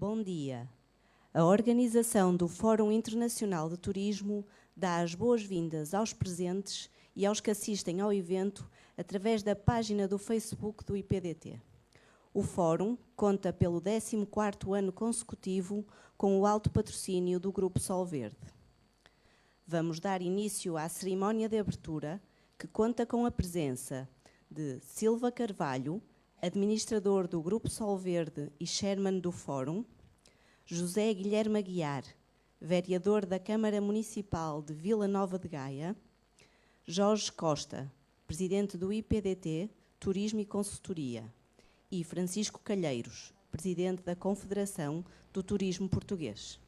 Bom dia. A organização do Fórum Internacional de Turismo dá as boas-vindas aos presentes e aos que assistem ao evento através da página do Facebook do IPDT. O Fórum conta pelo 14º ano consecutivo com o alto patrocínio do Grupo Sol Verde. Vamos dar início à cerimónia de abertura, que conta com a presença de Silva Carvalho, administrador do Grupo Sol Verde e chairman do Fórum, José Guilherme Aguiar, vereador da Câmara Municipal de Vila Nova de Gaia, Jorge Costa, presidente do IPDT, Turismo e Consultoria, e Francisco Calheiros, presidente da Confederação do Turismo Português.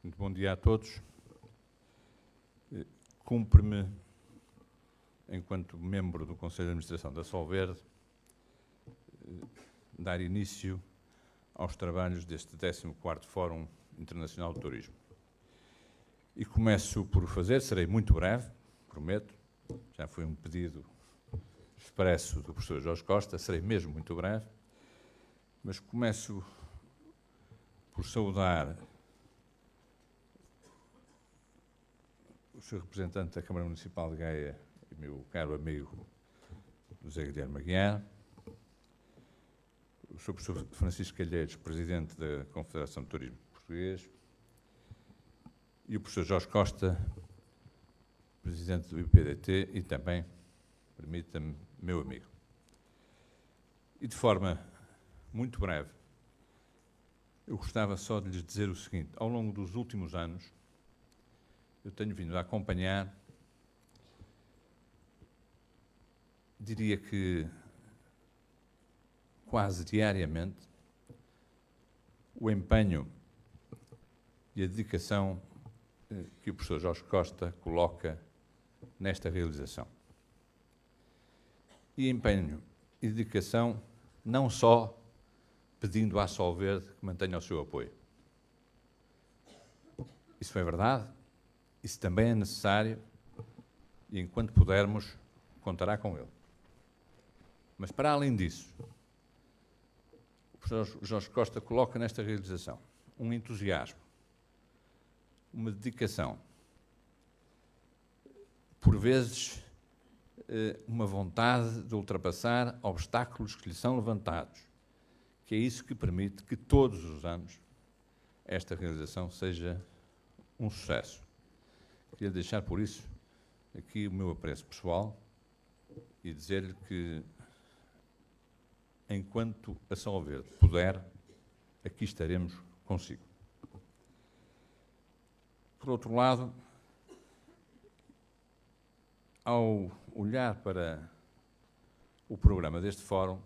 Muito bom dia a todos. Cumpre-me, enquanto membro do Conselho de Administração da Sol Verde, dar início aos trabalhos deste 14º Fórum Internacional de Turismo. E começo por o fazer, serei muito breve, prometo, já foi um pedido expresso do professor Jorge Costa, serei mesmo muito breve, mas começo por saudar o Sr. Representante da Câmara Municipal de Gaia e meu caro amigo José Guilherme Aguiar, o Sr. Professor Francisco Calheiros, Presidente da Confederação de Turismo Português, e o Professor Jorge Costa, Presidente do IPDT e também, permita-me, meu amigo. E de forma muito breve, eu gostava só de lhes dizer o seguinte: ao longo dos últimos anos, eu tenho vindo a acompanhar, diria que quase diariamente, o empenho e a dedicação que o professor Jorge Costa coloca nesta realização. E empenho e dedicação não só pedindo à Sol Verde que mantenha o seu apoio. Isso é verdade. Isso também é necessário e, enquanto pudermos, contará com ele. Mas, para além disso, o professor Jorge Costa coloca nesta realização um entusiasmo, uma dedicação, por vezes uma vontade de ultrapassar obstáculos que lhe são levantados, que é isso que permite que todos os anos esta realização seja um sucesso. Queria deixar, por isso, aqui o meu apreço pessoal e dizer-lhe que, enquanto a Sol Verde puder, aqui estaremos consigo. Por outro lado, ao olhar para o programa deste fórum,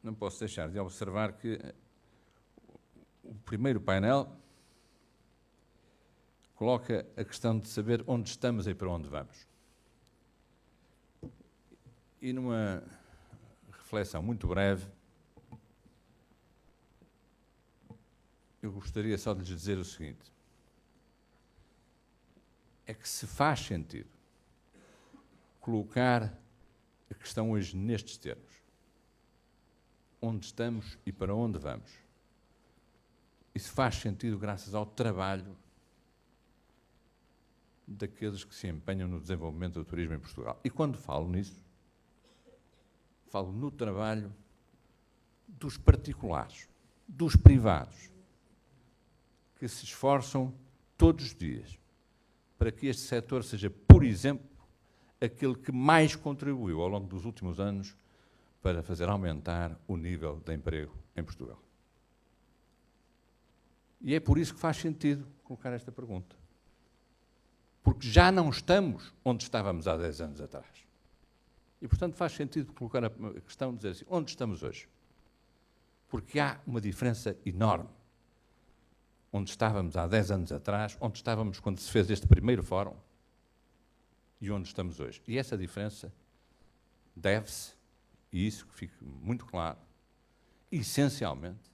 não posso deixar de observar que o primeiro painel coloca a questão de saber onde estamos e para onde vamos. E numa reflexão muito breve, eu gostaria só de lhes dizer o seguinte: é que se faz sentido colocar a questão hoje nestes termos, onde estamos e para onde vamos. Isso faz sentido graças ao trabalho daqueles que se empenham no desenvolvimento do turismo em Portugal. E quando falo nisso, falo no trabalho dos particulares, dos privados, que se esforçam todos os dias para que este setor seja, por exemplo, aquele que mais contribuiu ao longo dos últimos anos para fazer aumentar o nível de emprego em Portugal. E é por isso que faz sentido colocar esta pergunta. Porque já não estamos onde estávamos há 10 anos atrás. E, portanto, faz sentido colocar a questão de dizer assim: onde estamos hoje? Porque há uma diferença enorme onde estávamos há 10 anos atrás, onde estávamos quando se fez este primeiro fórum e onde estamos hoje. E essa diferença deve-se, e isso que fique muito claro, essencialmente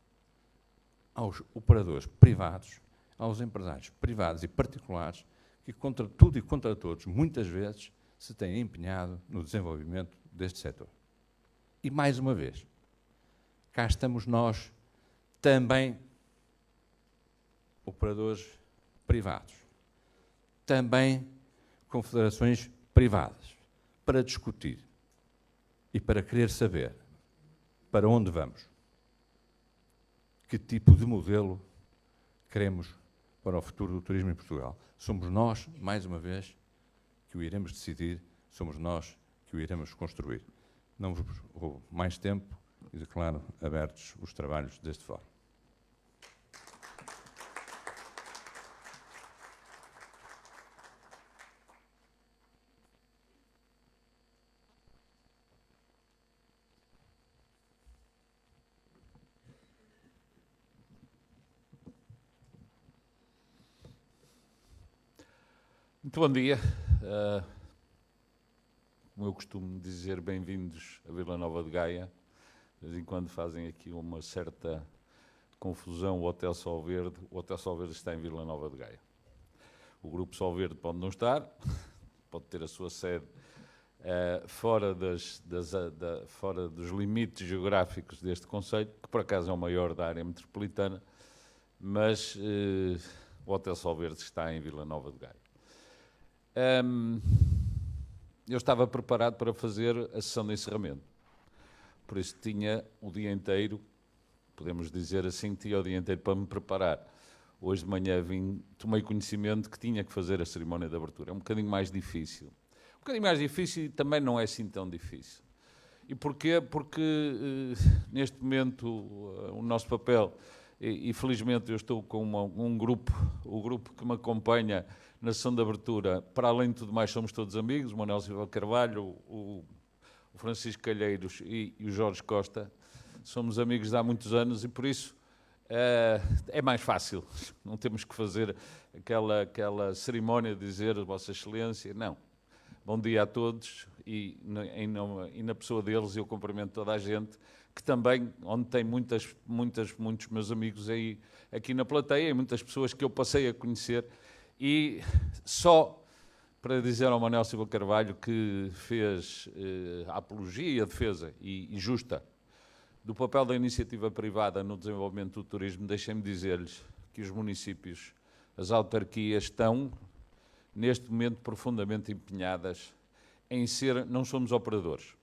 aos operadores privados, aos empresários privados e particulares que, contra tudo e contra todos, muitas vezes se têm empenhado no desenvolvimento deste setor. E, mais uma vez, cá estamos nós, também operadores privados, também confederações privadas, para discutir e para querer saber para onde vamos, que tipo de modelo queremos para o futuro do turismo em Portugal. Somos nós, mais uma vez, que o iremos decidir, somos nós que o iremos construir. Não vos roubo mais tempo e declaro abertos os trabalhos deste fórum. Muito bom dia. Como eu costumo dizer, bem-vindos a Vila Nova de Gaia. De vez em quando fazem aqui uma certa confusão, o Hotel Sol Verde. O Hotel Sol Verde está em Vila Nova de Gaia. O Grupo Sol Verde pode não estar, pode ter a sua sede fora dos limites geográficos deste concelho, que por acaso é o maior da área metropolitana, mas o Hotel Sol Verde está em Vila Nova de Gaia. Eu estava preparado para fazer a sessão de encerramento, por isso tinha o dia inteiro, podemos dizer assim, tinha o dia inteiro para me preparar. Hoje de manhã tomei conhecimento que tinha que fazer a cerimónia de abertura. É um bocadinho mais difícil. Um bocadinho mais difícil e também não é assim tão difícil. E porquê? Porque neste momento o nosso papel, e felizmente eu estou com um grupo, o grupo que me acompanha na sessão de abertura, para além de tudo mais somos todos amigos, o Manuel Silva Carvalho, o Francisco Calheiros e o Jorge Costa, somos amigos de há muitos anos e por isso é mais fácil, não temos que fazer aquela cerimónia de dizer Vossa Excelência, não. Bom dia a todos e na pessoa deles eu cumprimento toda a gente, que também, onde tem muitos meus amigos aí, aqui na plateia, e muitas pessoas que eu passei a conhecer. E só para dizer ao Manuel Silva Carvalho, que fez a apologia, a defesa e justa do papel da iniciativa privada no desenvolvimento do turismo, deixem-me dizer-lhes que os municípios, as autarquias estão, neste momento, profundamente empenhadas em ser, não somos operadores,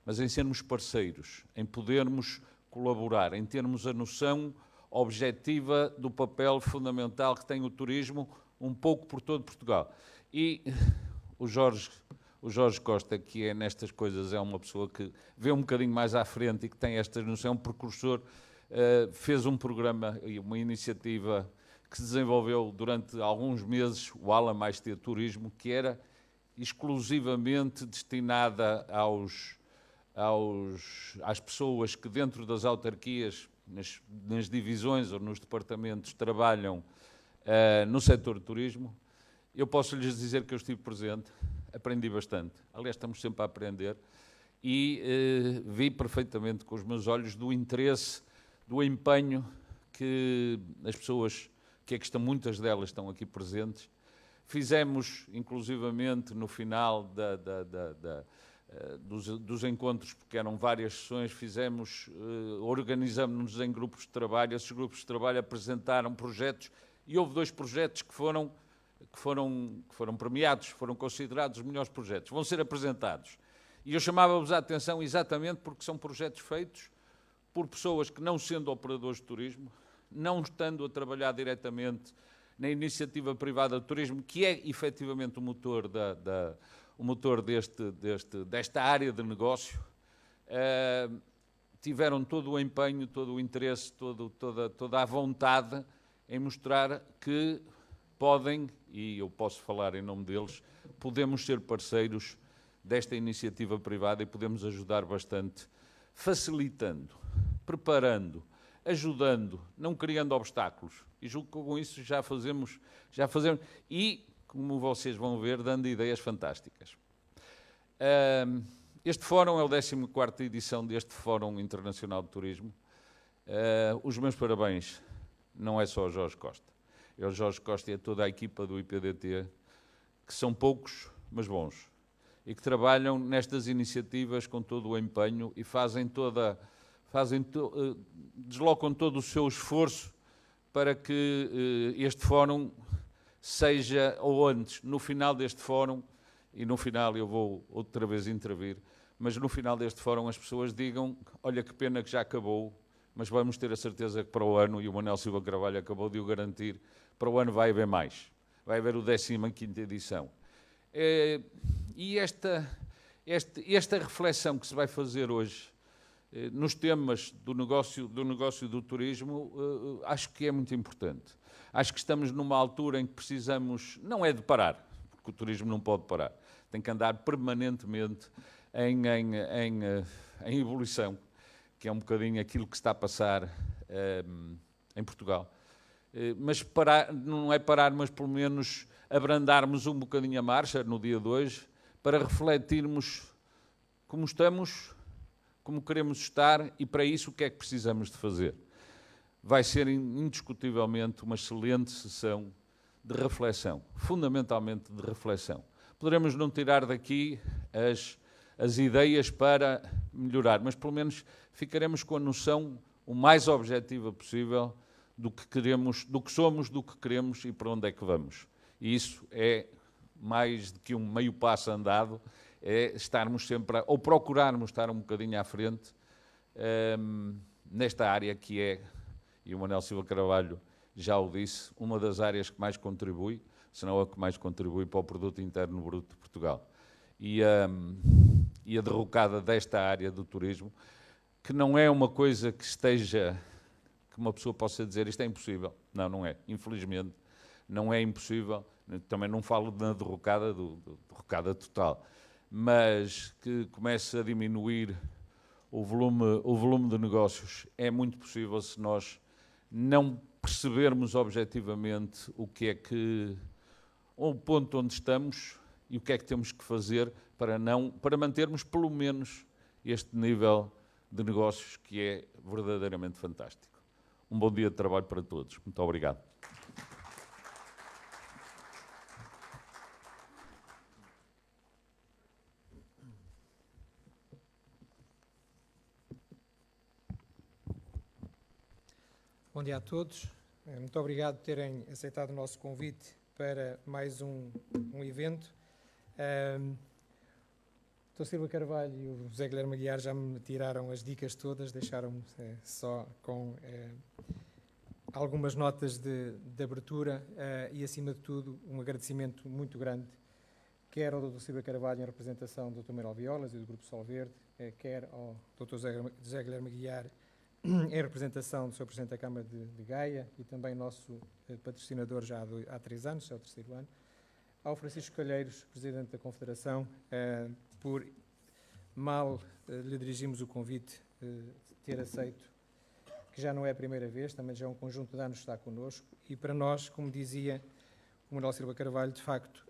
mas em sermos parceiros, em podermos colaborar, em termos a noção objetiva do papel fundamental que tem o turismo um pouco por todo Portugal. E o Jorge Costa, que é nestas coisas, é uma pessoa que vê um bocadinho mais à frente e que tem esta noção, é um precursor, fez um programa e uma iniciativa que se desenvolveu durante alguns meses, o Ala Mais T Turismo, que era exclusivamente destinada às pessoas que dentro das autarquias, nas divisões ou nos departamentos, trabalham no setor de turismo. Eu posso lhes dizer que eu estive presente, aprendi bastante. Aliás, estamos sempre a aprender e vi perfeitamente com os meus olhos do interesse, do empenho que as pessoas, que aqui estão, muitas delas estão aqui presentes. Fizemos, inclusivamente, no final dos encontros, porque eram várias sessões, organizamos-nos em grupos de trabalho. Esses grupos de trabalho apresentaram projetos e houve 2 projetos que foram premiados, foram considerados os melhores projetos. Vão ser apresentados. E eu chamava-vos a atenção exatamente porque são projetos feitos por pessoas que, não sendo operadores de turismo, não estando a trabalhar diretamente na iniciativa privada de turismo, que é efetivamente o motor desta área de negócio, tiveram todo o empenho, todo o interesse, toda a vontade em mostrar que podem, e eu posso falar em nome deles, podemos ser parceiros desta iniciativa privada e podemos ajudar bastante, facilitando, preparando, ajudando, não criando obstáculos. E julgo que com isso já fazemos e, como vocês vão ver, dando ideias fantásticas. Este fórum é a 14ª edição deste Fórum Internacional de Turismo. Os meus parabéns não é só ao Jorge Costa. É ao Jorge Costa e a toda a equipa do IPDT, que são poucos, mas bons, e que trabalham nestas iniciativas com todo o empenho e deslocam todo o seu esforço para que este fórum seja, ou antes, no final deste fórum, e no final eu vou outra vez intervir, mas no final deste fórum as pessoas digam, olha que pena que já acabou, mas vamos ter a certeza que para o ano, e o Manuel Silva Carvalho acabou de o garantir, para o ano vai haver mais. Vai haver o 15ª edição. E esta reflexão que se vai fazer hoje nos temas do negócio do turismo, acho que é muito importante. Acho que estamos numa altura em que precisamos, não é de parar, porque o turismo não pode parar, tem que andar permanentemente em evolução, que é um bocadinho aquilo que está a passar em Portugal. Mas parar, não é parar, mas pelo menos abrandarmos um bocadinho a marcha no dia de hoje, para refletirmos como estamos, como queremos estar e para isso o que é que precisamos de fazer. Vai ser indiscutivelmente uma excelente sessão de reflexão, fundamentalmente de reflexão. Poderemos não tirar daqui as ideias para melhorar, mas pelo menos ficaremos com a noção o mais objetiva possível do que queremos, do que somos, do que queremos e para onde é que vamos. E isso é mais do que um meio passo andado, é estarmos sempre, ou procurarmos estar um bocadinho à frente nesta área que é, e o Manuel Silva Carvalho já o disse, uma das áreas que mais contribui, se não a que mais contribui para o produto interno bruto de Portugal. E a derrocada desta área do turismo, que não é uma coisa que esteja, que uma pessoa possa dizer isto é impossível. Não, não é. Infelizmente, não é impossível. Também não falo na derrocada total, mas que comece a diminuir o volume de negócios. É muito possível se nós não percebermos objetivamente o ponto onde estamos e o que é que temos que fazer para mantermos pelo menos este nível de negócios que é verdadeiramente fantástico. Um bom dia de trabalho para todos. Muito obrigado. Bom dia a todos. Muito obrigado por terem aceitado o nosso convite para mais um evento. O Dr. Silva Carvalho e o José Guilherme Aguiar já me tiraram as dicas todas, deixaram-me só com algumas notas de abertura e, acima de tudo, um agradecimento muito grande, quer ao Dr. Silva Carvalho em representação do Dr. Manuel Violas e do Grupo Sol Verde, quer ao Dr. José Guilherme Aguiar em representação do Sr. Presidente da Câmara de Gaia e também nosso patrocinador já há 3 anos, é o 3º ano, ao Francisco Calheiros, Presidente da Confederação, por mal lhe dirigimos o convite de ter aceito, que já não é a primeira vez, também já é um conjunto de anos que está connosco, e para nós, como dizia o Manuel Silva Carvalho, de facto,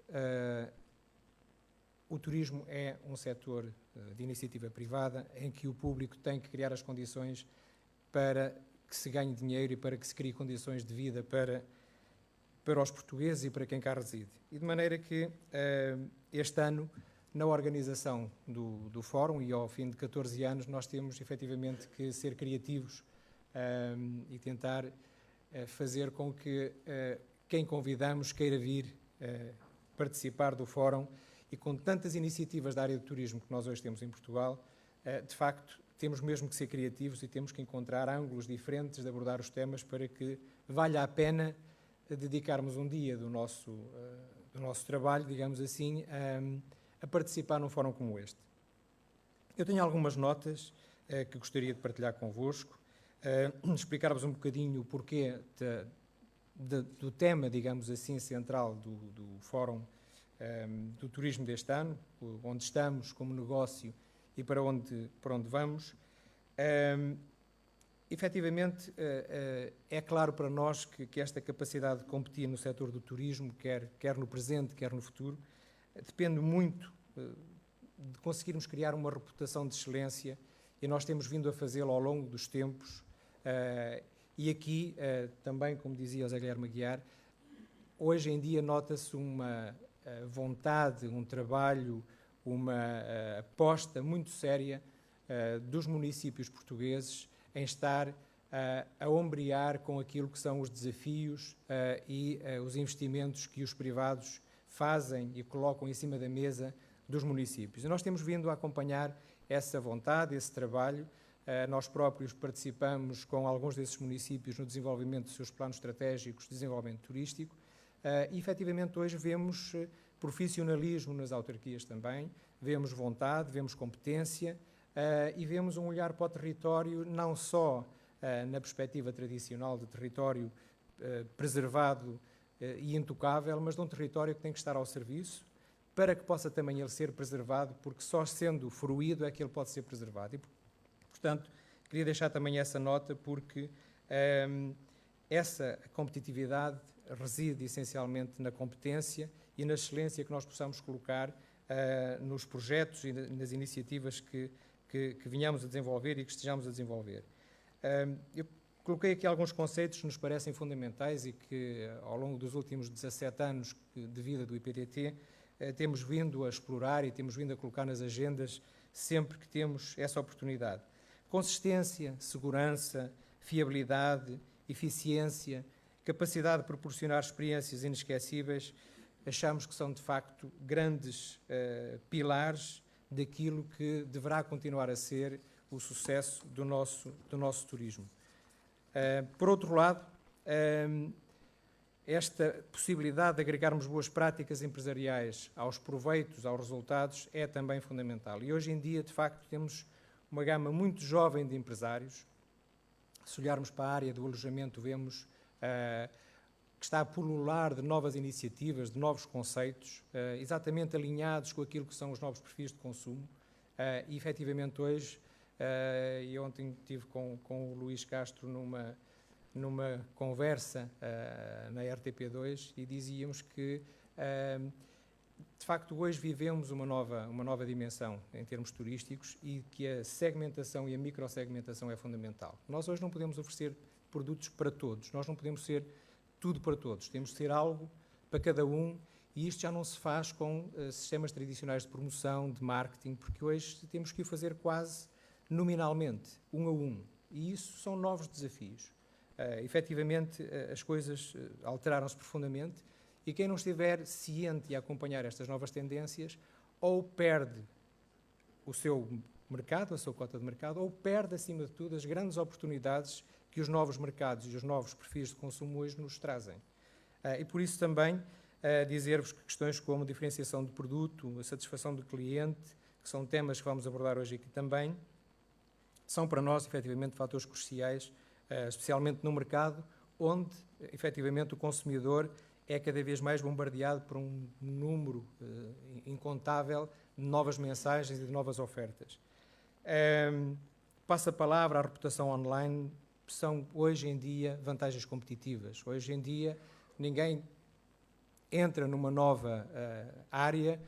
o turismo é um setor de iniciativa privada em que o público tem que criar as condições para que se ganhe dinheiro e para que se crie condições de vida para os portugueses e para quem cá reside. E de maneira que este ano, na organização do Fórum e ao fim de 14 anos, nós temos efetivamente que ser criativos e tentar fazer com que quem convidamos queira vir participar do Fórum, e com tantas iniciativas da área do turismo que nós hoje temos em Portugal, de facto, temos mesmo que ser criativos e temos que encontrar ângulos diferentes de abordar os temas para que valha a pena dedicarmos um dia do nosso trabalho, digamos assim, a participar num fórum como este. Eu tenho algumas notas que gostaria de partilhar convosco, explicar-vos um bocadinho o porquê do tema, digamos assim, central do fórum do turismo deste ano, onde estamos como negócio e para onde vamos. Efetivamente, é claro para nós que esta capacidade de competir no setor do turismo, quer no presente, quer no futuro, depende muito de conseguirmos criar uma reputação de excelência, e nós temos vindo a fazê-lo ao longo dos tempos. E aqui, também, como dizia o Zé Guilherme Aguiar, hoje em dia nota-se uma vontade, um trabalho, uma aposta muito séria dos municípios portugueses em estar a ombrear com aquilo que são os desafios e os investimentos que os privados fazem e colocam em cima da mesa dos municípios. E nós temos vindo a acompanhar essa vontade, esse trabalho. Nós próprios participamos com alguns desses municípios no desenvolvimento dos seus planos estratégicos de desenvolvimento turístico e, efetivamente, hoje vemos profissionalismo nas autarquias também, vemos vontade, vemos competência e vemos um olhar para o território não só na perspectiva tradicional de território preservado e intocável, mas de um território que tem que estar ao serviço para que possa também ele ser preservado, porque só sendo fruído é que ele pode ser preservado. E, portanto, queria deixar também essa nota, porque essa competitividade reside essencialmente na competência e na excelência que nós possamos colocar nos projetos e nas iniciativas que venhamos a desenvolver e que estejamos a desenvolver. Eu coloquei aqui alguns conceitos que nos parecem fundamentais e que, ao longo dos últimos 17 anos de vida do IPTT, temos vindo a explorar e temos vindo a colocar nas agendas sempre que temos essa oportunidade. Consistência, segurança, fiabilidade, eficiência, capacidade de proporcionar experiências inesquecíveis, achamos que são, de facto, grandes pilares daquilo que deverá continuar a ser o sucesso do nosso turismo. Por outro lado, esta possibilidade de agregarmos boas práticas empresariais aos proveitos, aos resultados, é também fundamental. E hoje em dia, de facto, temos uma gama muito jovem de empresários. Se olharmos para a área do alojamento, vemos que está a pulular de novas iniciativas, de novos conceitos, exatamente alinhados com aquilo que são os novos perfis de consumo. E, efetivamente, hoje, e ontem estive com o Luís Castro numa conversa na RTP2 e dizíamos que, de facto, hoje vivemos uma nova dimensão em termos turísticos e que a segmentação e a microsegmentação é fundamental. Nós hoje não podemos oferecer produtos para todos, nós não podemos ser tudo para todos, temos de ser algo para cada um, e isto já não se faz com sistemas tradicionais de promoção, de marketing, porque hoje temos que o fazer quase nominalmente, um a um, e isso são novos desafios. Efetivamente, as coisas alteraram-se profundamente e quem não estiver ciente e a acompanhar estas novas tendências ou perde o seu mercado, a sua cota de mercado, ou perde, acima de tudo, as grandes oportunidades que os novos mercados e os novos perfis de consumo hoje nos trazem. E por isso também dizer-vos que questões como diferenciação de produto, a satisfação do cliente, que são temas que vamos abordar hoje aqui também, são para nós, efetivamente, fatores cruciais, especialmente no mercado, onde, efetivamente, o consumidor é cada vez mais bombardeado por um número incontável de novas mensagens e de novas ofertas. Passo a palavra, a reputação online são, hoje em dia, vantagens competitivas. Hoje em dia, ninguém entra numa nova área,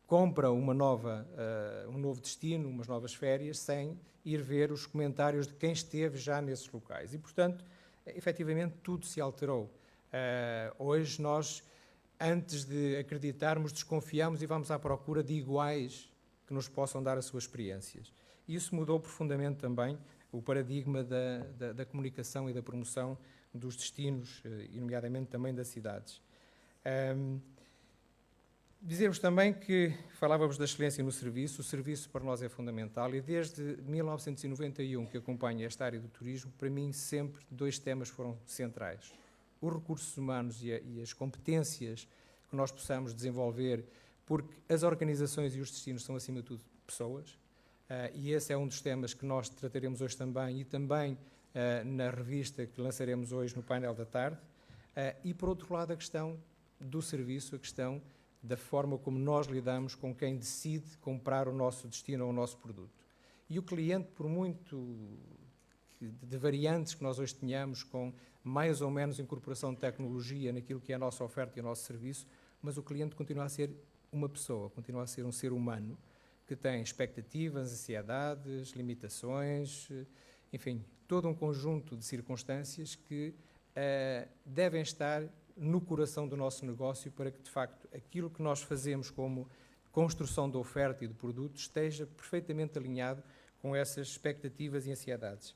compra um novo destino, umas novas férias, sem ir ver os comentários de quem esteve já nesses locais. E, portanto, efetivamente, tudo se alterou. Hoje nós, antes de acreditarmos, desconfiamos e vamos à procura de iguais que nos possam dar as suas experiências. E isso mudou profundamente também o paradigma da comunicação e da promoção dos destinos, e nomeadamente também das cidades. Dizer-vos também que falávamos da excelência no serviço, o serviço para nós é fundamental e desde 1991 que acompanho esta área do turismo, para mim sempre dois temas foram centrais. Os recursos humanos e as competências que nós possamos desenvolver, porque as organizações e os destinos são, acima de tudo, pessoas, e esse é um dos temas que nós trataremos hoje também, e também na revista que lançaremos hoje no painel da tarde, e, por outro lado, a questão do serviço, a questão da forma como nós lidamos com quem decide comprar o nosso destino ou o nosso produto. E o cliente, por muito de variantes que nós hoje tenhamos, com mais ou menos incorporação de tecnologia naquilo que é a nossa oferta e o nosso serviço, mas o cliente continua a ser uma pessoa, continua a ser um ser humano que tem expectativas, ansiedades, limitações, enfim, todo um conjunto de circunstâncias que devem estar no coração do nosso negócio para que, de facto, aquilo que nós fazemos como construção de oferta e de produto esteja perfeitamente alinhado com essas expectativas e ansiedades.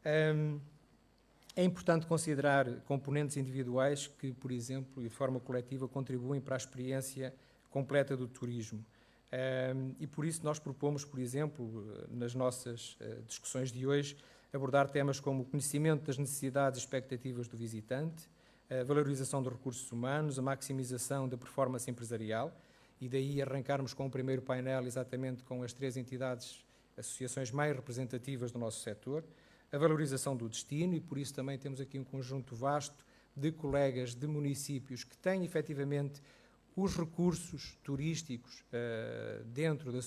É importante considerar componentes individuais que, por exemplo, e de forma coletiva, contribuem para a experiência completa do turismo. E por isso nós propomos, por exemplo, nas nossas discussões de hoje, abordar temas como o conhecimento das necessidades e expectativas do visitante, a valorização dos recursos humanos, a maximização da performance empresarial, e daí arrancarmos com o primeiro painel exatamente com as 3 entidades, associações mais representativas do nosso setor, a valorização do destino, e por isso também temos aqui um conjunto vasto de colegas de municípios que têm efetivamente os recursos turísticos dentro das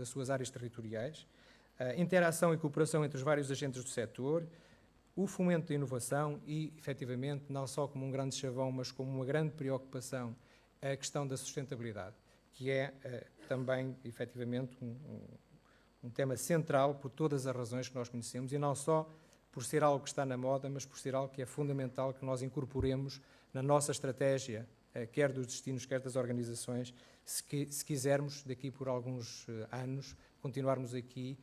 suas áreas territoriais, a interação e cooperação entre os vários agentes do setor, o fomento da inovação e, efetivamente, não só como um grande chavão, mas como uma grande preocupação, a questão da sustentabilidade, que é também, efetivamente, um tema central por todas as razões que nós conhecemos, e não só por ser algo que está na moda, mas por ser algo que é fundamental que nós incorporemos na nossa estratégia, quer dos destinos, quer das organizações, se quisermos, daqui por alguns anos, continuarmos aqui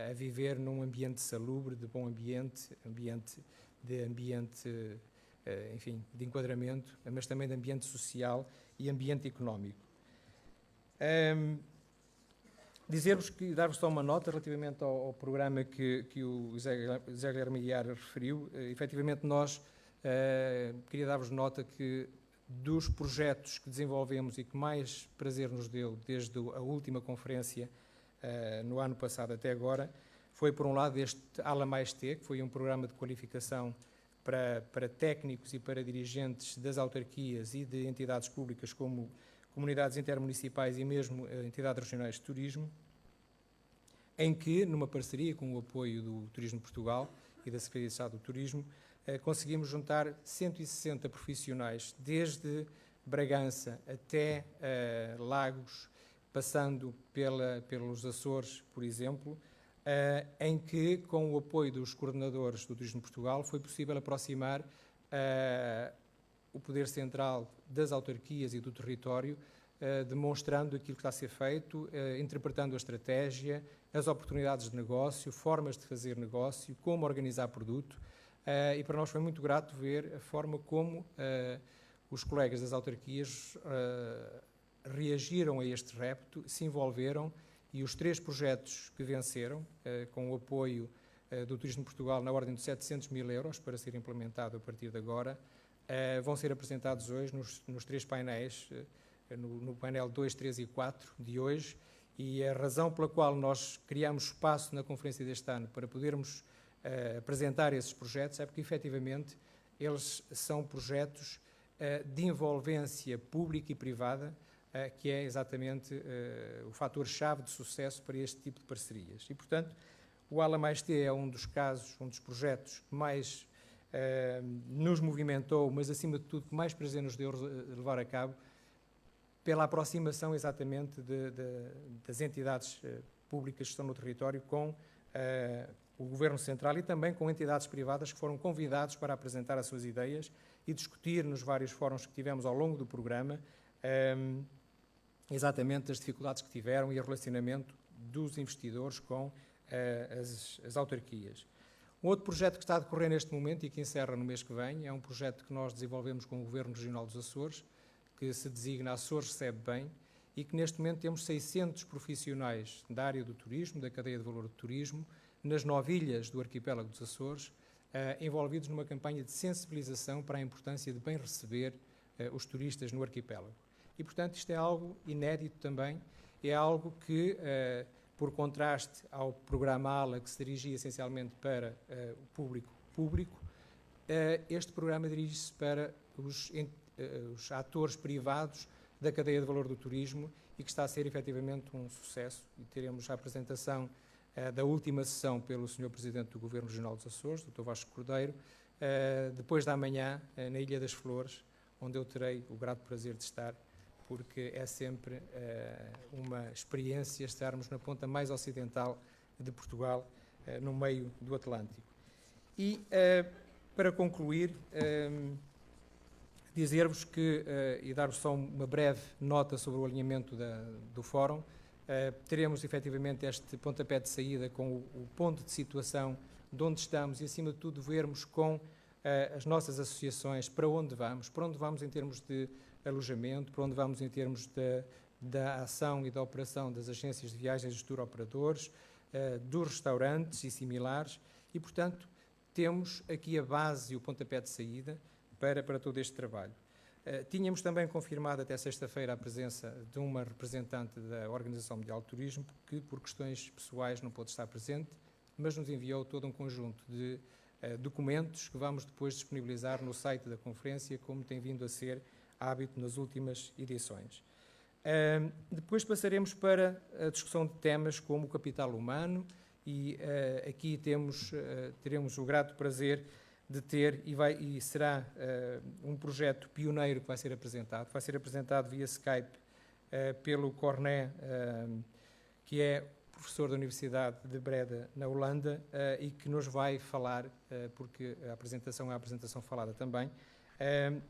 a viver num ambiente salubre, de bom ambiente, enfim, de enquadramento, mas também de ambiente social e ambiente económico. Dizer-vos que, dar-vos só uma nota relativamente ao programa que o José Guilherme Aguiar referiu. Efetivamente, nós queria dar-vos nota que dos projetos que desenvolvemos e que mais prazer nos deu desde a última conferência no ano passado até agora, foi, por um lado, este ALA mais T, que foi um programa de qualificação para técnicos e para dirigentes das autarquias e de entidades públicas como comunidades intermunicipais e mesmo entidades regionais de turismo, em que, numa parceria com o apoio do Turismo de Portugal e da Secretaria de Estado do Turismo, conseguimos juntar 160 profissionais, desde Bragança até Lagos, passando pelos Açores, por exemplo, em que, com o apoio dos coordenadores do Turismo de Portugal, foi possível aproximar o poder central das autarquias e do território, demonstrando aquilo que está a ser feito, interpretando a estratégia, as oportunidades de negócio, formas de fazer negócio, como organizar produto, e para nós foi muito grato ver a forma como os colegas das autarquias reagiram a este repto, se envolveram, e os 3 projetos que venceram, com o apoio do Turismo de Portugal na ordem de 700 mil euros para ser implementado a partir de agora, vão ser apresentados hoje nos 3 painéis, no painel 2, 3 e 4 de hoje, e a razão pela qual nós criamos espaço na conferência deste ano para podermos apresentar esses projetos é porque, efetivamente, eles são projetos de envolvência pública e privada, que é exatamente o fator-chave de sucesso para este tipo de parcerias. E, portanto, o ALA mais T é um dos casos, um dos projetos que mais nos movimentou, mas, acima de tudo, que mais prazer nos deu levar a cabo, pela aproximação exatamente das entidades públicas que estão no território com o Governo Central e também com entidades privadas que foram convidados para apresentar as suas ideias e discutir nos vários fóruns que tivemos ao longo do programa exatamente as dificuldades que tiveram e o relacionamento dos investidores com as autarquias. Um outro projeto que está a decorrer neste momento e que encerra no mês que vem é um projeto que nós desenvolvemos com o Governo Regional dos Açores, que se designa Açores Recebe Bem, e que neste momento temos 600 profissionais da área do turismo, da cadeia de valor do turismo, nas 9 ilhas do arquipélago dos Açores, envolvidos numa campanha de sensibilização para a importância de bem receber os turistas no arquipélago. E, portanto, isto é algo inédito também, é algo que, por contraste ao programa ALA, que se dirigia essencialmente para o público, este programa dirige-se para os atores privados da cadeia de valor do turismo e que está a ser efetivamente um sucesso, e teremos a apresentação da última sessão pelo Sr. Presidente do Governo Regional dos Açores, Dr. Vasco Cordeiro, depois da manhã, na Ilha das Flores, onde eu terei o grato prazer de estar, porque é sempre uma experiência estarmos na ponta mais ocidental de Portugal, no meio do Atlântico. E, para concluir, dizer-vos que, e dar-vos só uma breve nota sobre o alinhamento do Fórum, teremos efetivamente este pontapé de saída com o ponto de situação de onde estamos e, acima de tudo, vermos com as nossas associações para onde vamos em termos de alojamento, para onde vamos em termos da ação e da operação das agências de viagens, dos tour-operadores, dos restaurantes e similares, e, portanto, temos aqui a base e o pontapé de saída para todo este trabalho. Tínhamos também confirmado até sexta-feira a presença de uma representante da Organização Mundial de Turismo, que por questões pessoais não pôde estar presente, mas nos enviou todo um conjunto de documentos que vamos depois disponibilizar no site da conferência, como tem vindo a ser hábito nas últimas edições. Depois passaremos para a discussão de temas como o capital humano e aqui teremos o grato prazer de ter, e será um projeto pioneiro que vai ser apresentado via Skype pelo Corné, que é professor da Universidade de Breda, na Holanda, e que nos vai falar, porque a apresentação é a apresentação falada também,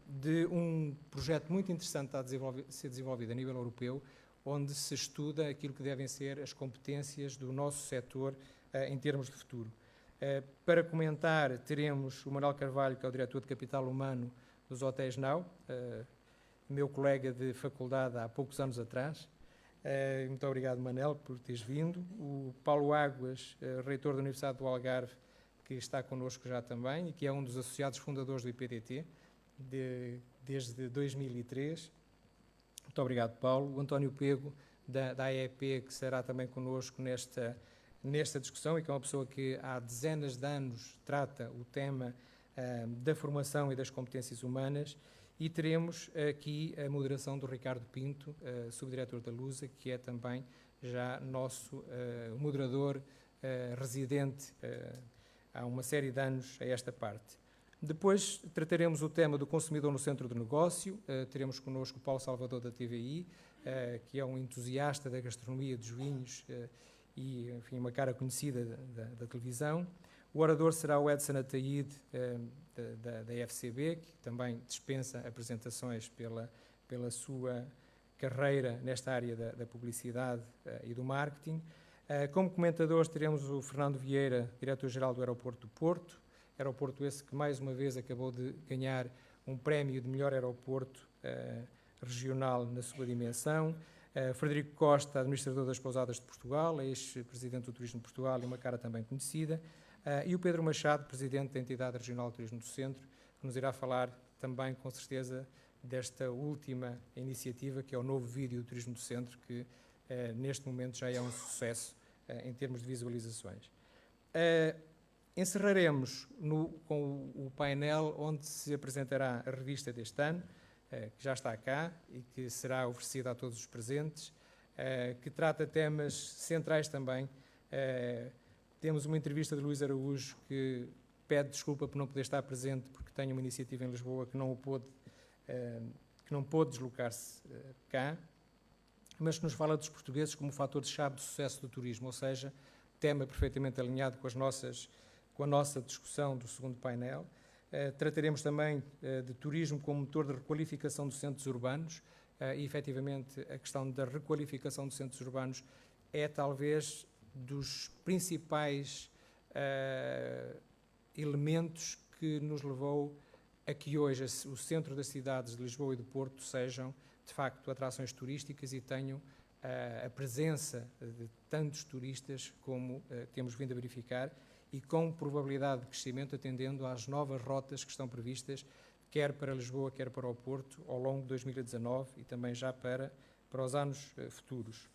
de um projeto muito interessante a ser desenvolvido a nível europeu, onde se estuda aquilo que devem ser as competências do nosso setor em termos de futuro. Para comentar, teremos o Manuel Carvalho, que é o diretor de Capital Humano dos Hotéis Now, meu colega de faculdade há poucos anos atrás. Muito obrigado, Manel, por teres vindo. O Paulo Águas, reitor da Universidade do Algarve, que está connosco já também e que é um dos associados fundadores do IPDT desde 2003. Muito obrigado, Paulo. O António Pego, da AEP, que será também connosco nesta discussão e que é uma pessoa que há dezenas de anos trata o tema da formação e das competências humanas. E teremos aqui a moderação do Ricardo Pinto, subdiretor da Lusa, que é também já nosso moderador residente há uma série de anos a esta parte. Depois trataremos o tema do consumidor no centro do negócio. Teremos connosco o Paulo Salvador da TVI, que é um entusiasta da gastronomia, dos vinhos e, enfim, uma cara conhecida da televisão. O orador será o Edson Ataíde, da FCB, que também dispensa apresentações pela sua carreira nesta área da publicidade e do marketing. Como comentadores teremos o Fernando Vieira, diretor-geral do Aeroporto do Porto, aeroporto esse que mais uma vez acabou de ganhar um prémio de melhor aeroporto regional na sua dimensão. Frederico Costa, administrador das Pousadas de Portugal, ex-presidente do Turismo de Portugal e uma cara também conhecida. E o Pedro Machado, presidente da Entidade Regional de Turismo do Centro, que nos irá falar também, com certeza, desta última iniciativa, que é o novo vídeo do Turismo do Centro, que neste momento já é um sucesso em termos de visualizações. Encerraremos com o painel onde se apresentará a revista deste ano, que já está cá e que será oferecida a todos os presentes, que trata temas centrais também. Temos uma entrevista de Luís Araújo, que pede desculpa por não poder estar presente, porque tem uma iniciativa em Lisboa que não pôde deslocar-se cá, mas que nos fala dos portugueses como fator-chave de sucesso do turismo, ou seja, tema perfeitamente alinhado com a nossa discussão do segundo painel. Trataremos também de turismo como motor de requalificação dos centros urbanos, e efetivamente a questão da requalificação dos centros urbanos é talvez dos principais elementos que nos levou a que hoje o centro das cidades de Lisboa e do Porto sejam, de facto, atrações turísticas e tenham a presença de tantos turistas como temos vindo a verificar e com probabilidade de crescimento atendendo às novas rotas que estão previstas, quer para Lisboa, quer para o Porto, ao longo de 2019 e também já para os anos futuros.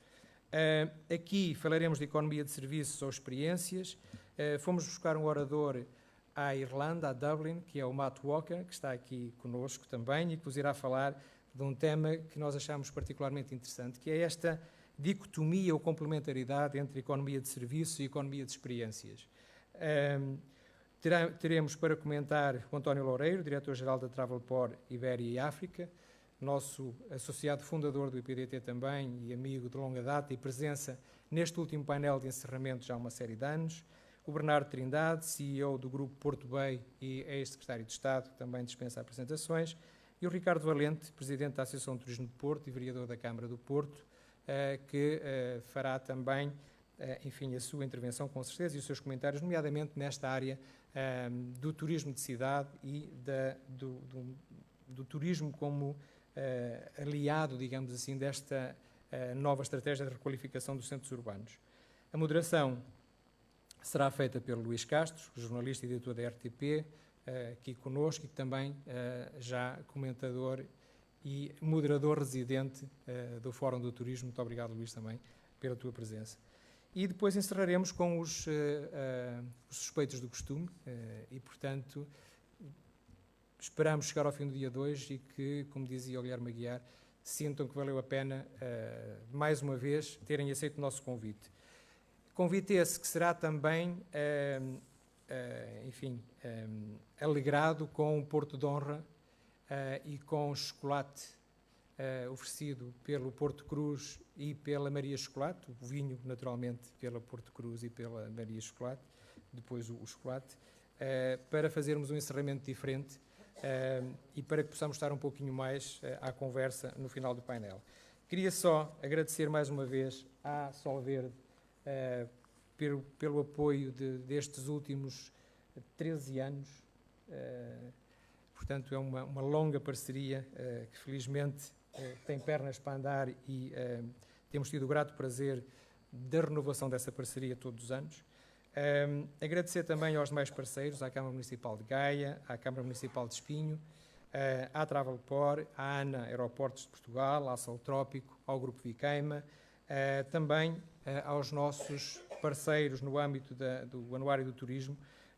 Aqui falaremos de economia de serviços ou experiências. Fomos buscar um orador à Irlanda, a Dublin, que é o Matt Walker, que está aqui conosco também e que vos irá falar de um tema que nós achamos particularmente interessante, que é dicotomia ou complementaridade entre economia de serviços e economia de experiências. Teremos para comentar o António Loureiro, diretor-geral da Travelport Ibéria e África, nosso associado fundador do IPDT também e amigo de longa data e presença neste último painel de encerramento já há uma série de anos. O Bernardo Trindade, CEO do Grupo Porto Bay e ex-secretário de Estado, também dispensa apresentações. E o Ricardo Valente, presidente da Associação de Turismo de Porto e vereador da Câmara do Porto, que fará também, enfim, a sua intervenção com certeza e os seus comentários, nomeadamente nesta área do turismo de cidade e do turismo como aliado, digamos assim, desta nova estratégia de requalificação dos centros urbanos. A moderação será feita pelo Luís Castro, jornalista e diretor da RTP, aqui conosco, e também já comentador e moderador residente do Fórum do Turismo. Muito obrigado, Luís, também pela tua presença. E depois encerraremos com os suspeitos do costume e, portanto, esperamos chegar ao fim do dia 2 e que, como dizia o Guilherme Aguiar, sintam que valeu a pena, mais uma vez, terem aceito o nosso convite. Convite esse que será também, enfim, alegrado com o Porto de Honra e com chocolate oferecido pelo Porto Cruz e pela Maria Chocolate, o vinho, naturalmente, pela Porto Cruz e pela Maria Chocolate, depois o chocolate, para fazermos um encerramento diferente e para que possamos estar um pouquinho mais à conversa no final do painel. Queria só agradecer mais uma vez à Sol Verde pelo apoio destes últimos 13 anos. Portanto, é uma longa parceria que felizmente tem pernas para andar e temos tido o grato prazer da renovação dessa parceria todos os anos. Agradecer também aos demais parceiros, à Câmara Municipal de Gaia, à Câmara Municipal de Espinho, à Travelport, à ANA Aeroportos de Portugal, à Sol Trópico, ao Grupo Viqueima, também aos nossos parceiros no âmbito do Anuário do Turismo,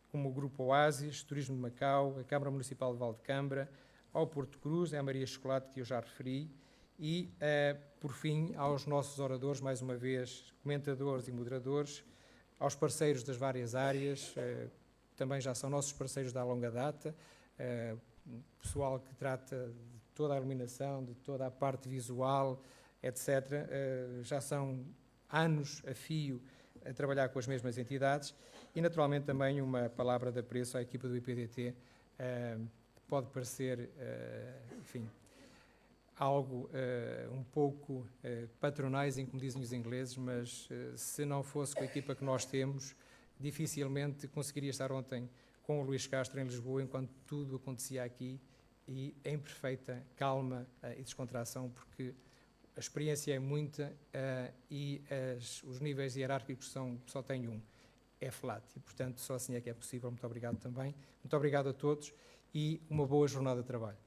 como o Grupo Oasis, Turismo de Macau, a Câmara Municipal de Valdecambra, ao Porto Cruz, à Maria Chocolate, que eu já referi, e, por fim, aos nossos oradores, mais uma vez, comentadores e moderadores, aos parceiros das várias áreas, também já são nossos parceiros da longa data, pessoal que trata de toda a iluminação, de toda a parte visual, etc. Já são anos a fio a trabalhar com as mesmas entidades e, naturalmente, também uma palavra de apreço à equipa do IPDT. Pode parecer, enfim, algo um pouco patronizing, como dizem os ingleses, mas se não fosse com a equipa que nós temos, dificilmente conseguiria estar ontem com o Luís Castro em Lisboa, enquanto tudo acontecia aqui e em perfeita calma e descontração, porque a experiência é muita e os níveis hierárquicos só têm um, é flat, e portanto só assim é que é possível. Muito obrigado também, muito obrigado a todos e uma boa jornada de trabalho.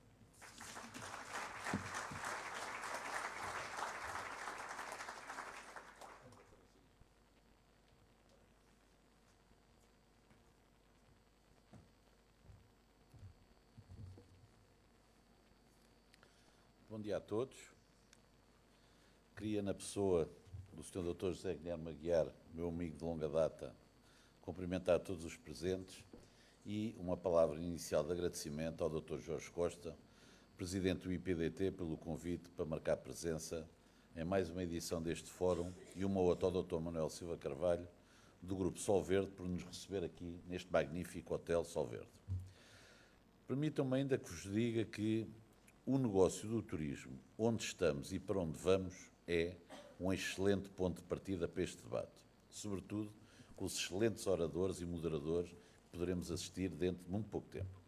Bom dia a todos. Queria, na pessoa do Sr. Dr. José Guilherme Aguiar, meu amigo de longa data, cumprimentar todos os presentes e uma palavra inicial de agradecimento ao Dr. Jorge Costa, Presidente do IPDT, pelo convite para marcar presença em mais uma edição deste fórum e uma outra ao Dr. Manuel Silva Carvalho, do Grupo Sol Verde, por nos receber aqui neste magnífico Hotel Sol Verde. Permitam-me ainda que vos diga que o negócio do turismo, onde estamos e para onde vamos, é um excelente ponto de partida para este debate, sobretudo com os excelentes oradores e moderadores que poderemos assistir dentro de muito pouco tempo.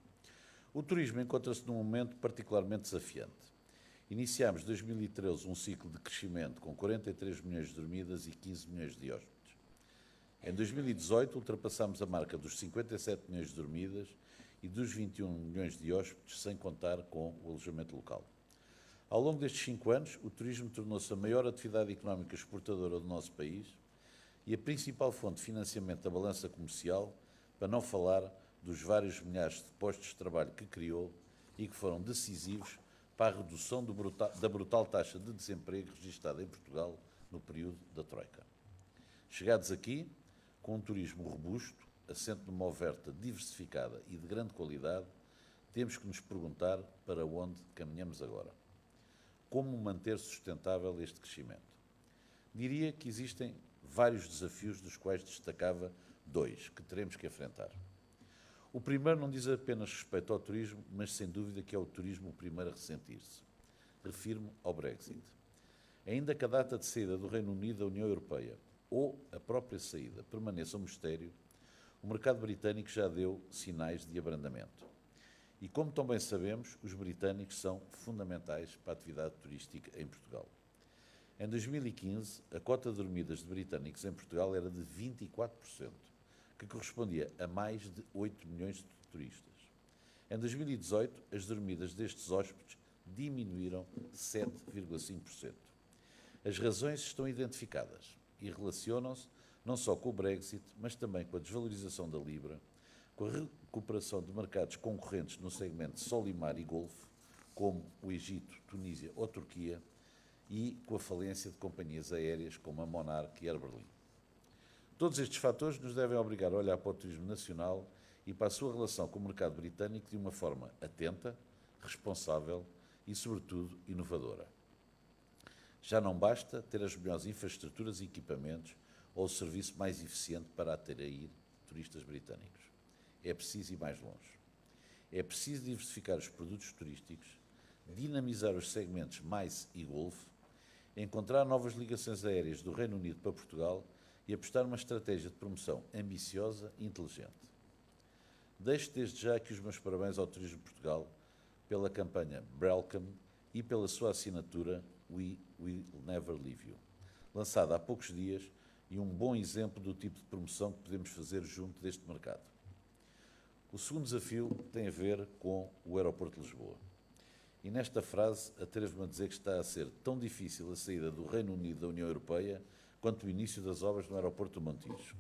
O turismo encontra-se num momento particularmente desafiante. Iniciámos 2013 um ciclo de crescimento com 43 milhões de dormidas e 15 milhões de hóspedes. Em 2018 ultrapassámos a marca dos 57 milhões de dormidas e dos 21 milhões de hóspedes, sem contar com o alojamento local. Ao longo destes 5 anos, o turismo tornou-se a maior atividade económica exportadora do nosso país e a principal fonte de financiamento da balança comercial, para não falar dos vários milhares de postos de trabalho que criou e que foram decisivos para a redução da brutal taxa de desemprego registada em Portugal no período da Troika. Chegados aqui, com um turismo robusto, assente numa oferta diversificada e de grande qualidade, temos que nos perguntar para onde caminhamos agora. Como manter sustentável este crescimento? Diria que existem vários desafios, dos quais destacava 2, que teremos que enfrentar. O primeiro não diz apenas respeito ao turismo, mas sem dúvida que é o turismo o primeiro a ressentir-se. Refiro-me ao Brexit. Ainda que a data de saída do Reino Unido da União Europeia ou a própria saída permaneça um mistério, o mercado britânico já deu sinais de abrandamento. E como também sabemos, os britânicos são fundamentais para a atividade turística em Portugal. Em 2015, a cota de dormidas de britânicos em Portugal era de 24%, que correspondia a mais de 8 milhões de turistas. Em 2018, as dormidas destes hóspedes diminuíram 7,5%. As razões estão identificadas e relacionam-se não só com o Brexit, mas também com a desvalorização da Libra, com a recuperação de mercados concorrentes no segmento Solimar e Golfo, como o Egito, Tunísia ou Turquia, e com a falência de companhias aéreas como a Monarch e Air Berlin. Todos estes fatores nos devem obrigar a olhar para o turismo nacional e para a sua relação com o mercado britânico de uma forma atenta, responsável e, sobretudo, inovadora. Já não basta ter as melhores infraestruturas e equipamentos ou o serviço mais eficiente para atrair turistas britânicos. É preciso ir mais longe. É preciso diversificar os produtos turísticos, dinamizar os segmentos MICE e Golfo, encontrar novas ligações aéreas do Reino Unido para Portugal e apostar numa estratégia de promoção ambiciosa e inteligente. Deixo desde já aqui os meus parabéns ao Turismo de Portugal pela campanha Welcome e pela sua assinatura We Will Never Leave You, lançada há poucos dias e um bom exemplo do tipo de promoção que podemos fazer junto deste mercado. O segundo desafio tem a ver com o Aeroporto de Lisboa. E nesta frase atrevo-me a dizer que está a ser tão difícil a saída do Reino Unido da União Europeia quanto o início das obras no aeroporto do Montijo.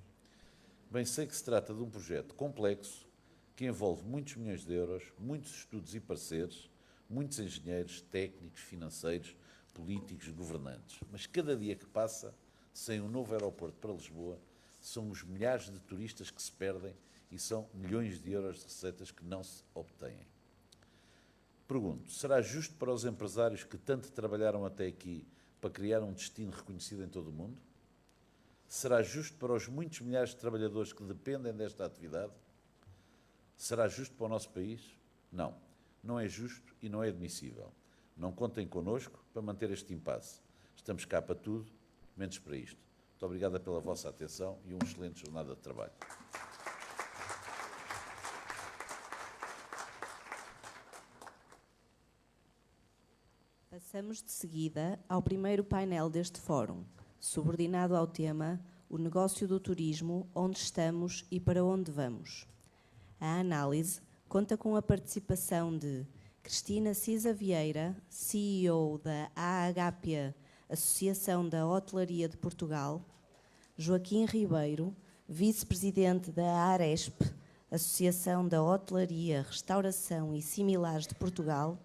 Bem sei que se trata de um projeto complexo que envolve muitos milhões de euros, muitos estudos e parceiros, muitos engenheiros, técnicos, financeiros, políticos, governantes. Mas cada dia que passa, sem um novo aeroporto para Lisboa, são os milhares de turistas que se perdem e são milhões de euros de receitas que não se obtêm. Pergunto, será justo para os empresários que tanto trabalharam até aqui para criar um destino reconhecido em todo o mundo? Será justo para os muitos milhares de trabalhadores que dependem desta atividade? Será justo para o nosso país? Não. Não é justo e não é admissível. Não contem connosco para manter este impasse. Estamos cá para tudo, menos para isto. Muito obrigada pela vossa atenção e uma excelente jornada de trabalho. Passamos de seguida ao primeiro painel deste fórum, subordinado ao tema O negócio do turismo, onde estamos e para onde vamos. A análise conta com a participação de Cristina Cisa Vieira, CEO da AHP, Associação da Hotelaria de Portugal, Joaquim Ribeiro, vice-presidente da ARESP, Associação da Hotelaria, Restauração e Similares de Portugal,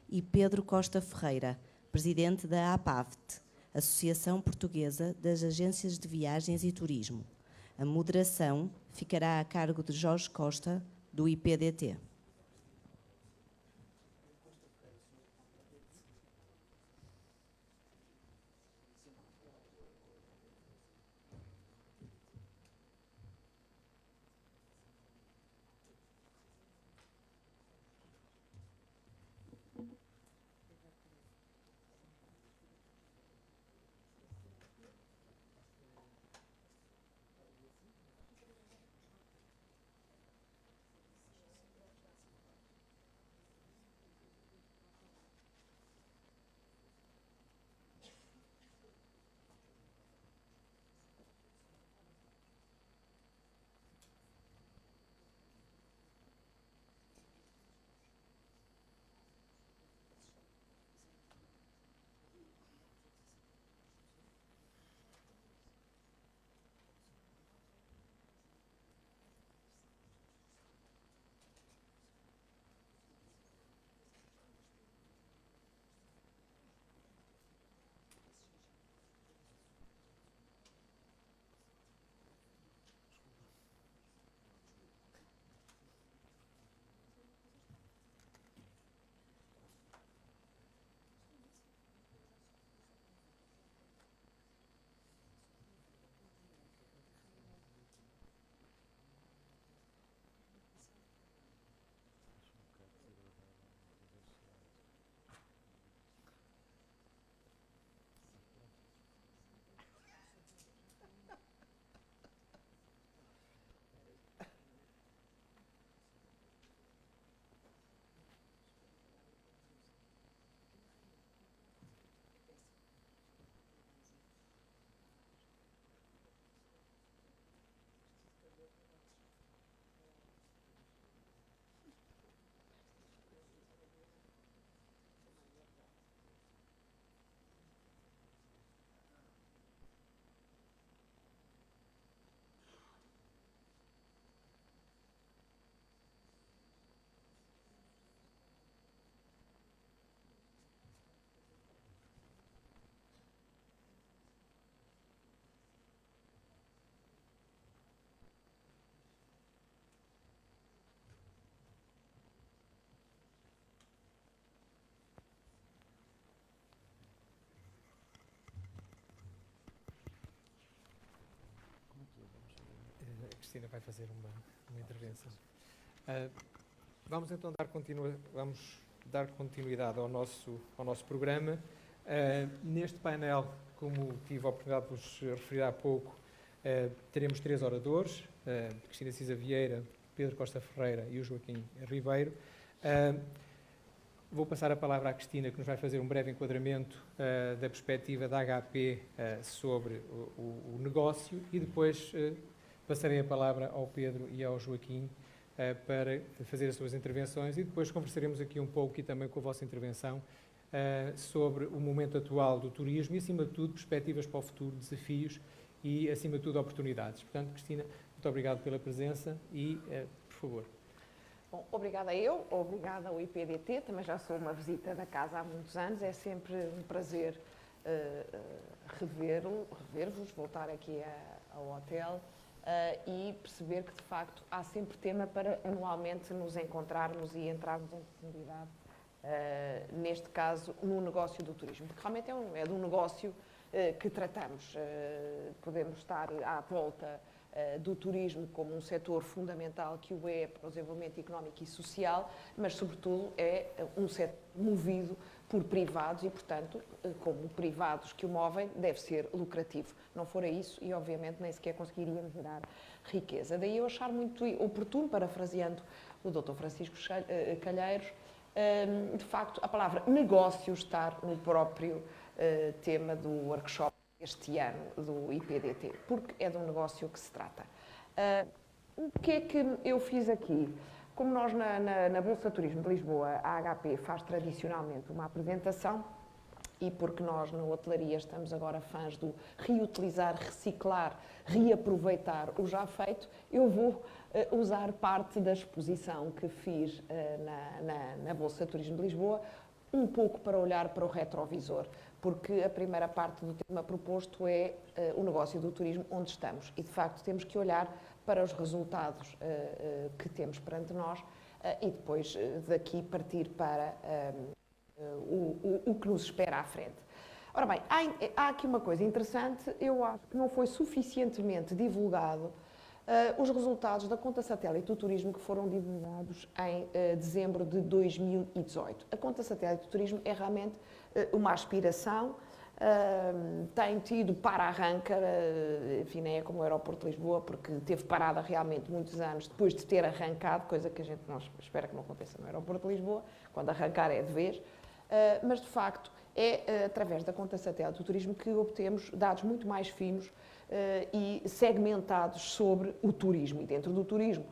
e Pedro Costa Ferreira, presidente da APAVT, Associação Portuguesa das Agências de Viagens e Turismo. A moderação ficará a cargo de Jorge Costa, do IPDT. Cristina vai fazer uma intervenção. Vamos então dar continuidade ao nosso programa. Neste painel, como tive a oportunidade de vos referir há pouco, teremos 3 oradores, Cristina Cisa Vieira, Pedro Costa Ferreira e o Joaquim Ribeiro. Vou passar a palavra à Cristina, que nos vai fazer um breve enquadramento da perspectiva da HP sobre o negócio, e depois passarei a palavra ao Pedro e ao Joaquim para fazer as suas intervenções, e depois conversaremos aqui um pouco, e também com a vossa intervenção, sobre o momento atual do turismo e, acima de tudo, perspectivas para o futuro, desafios e, acima de tudo, oportunidades. Portanto, Cristina, muito obrigado pela presença e, por favor. Bom, obrigada obrigada ao IPDT, também já sou uma visita da casa há muitos anos, é sempre um prazer rever-vos, voltar aqui ao hotel e perceber que, de facto, há sempre tema para anualmente nos encontrarmos e entrarmos em profundidade, neste caso, no negócio do turismo, porque realmente é de um negócio que tratamos. Podemos estar à volta do turismo como um setor fundamental que o é para o desenvolvimento económico e social, mas, sobretudo, é um setor movido por privados e, portanto, como privados que o movem, deve ser lucrativo. Não fora isso, e, obviamente, nem sequer conseguiríamos gerar riqueza. Daí eu achar muito oportuno, parafraseando o Dr. Francisco Calheiros, de facto, a palavra negócio estar no próprio tema do workshop este ano do IPDT, porque é de um negócio que se trata. O que é que eu fiz aqui? Como nós na Bolsa Turismo de Lisboa, a HP faz tradicionalmente uma apresentação, e porque nós na hotelaria estamos agora fãs do reutilizar, reciclar, reaproveitar o já feito, eu vou usar parte da exposição que fiz na Bolsa Turismo de Lisboa, um pouco para olhar para o retrovisor, porque a primeira parte do tema proposto é o negócio do turismo onde estamos, e de facto temos que olhar para os resultados que temos perante nós e depois daqui partir para o que nos espera à frente. Ora bem, há aqui uma coisa interessante, eu acho que não foi suficientemente divulgado os resultados da conta satélite do turismo que foram divulgados em dezembro de 2018. A conta satélite do turismo é realmente uma aspiração, tem tido para-arranca, enfim, nem é como o aeroporto de Lisboa, porque teve parada realmente muitos anos depois de ter arrancado, coisa que a gente não espera que não aconteça no aeroporto de Lisboa, quando arrancar é de vez, mas de facto é através da conta satélite do turismo que obtemos dados muito mais finos e segmentados sobre o turismo, e dentro do turismo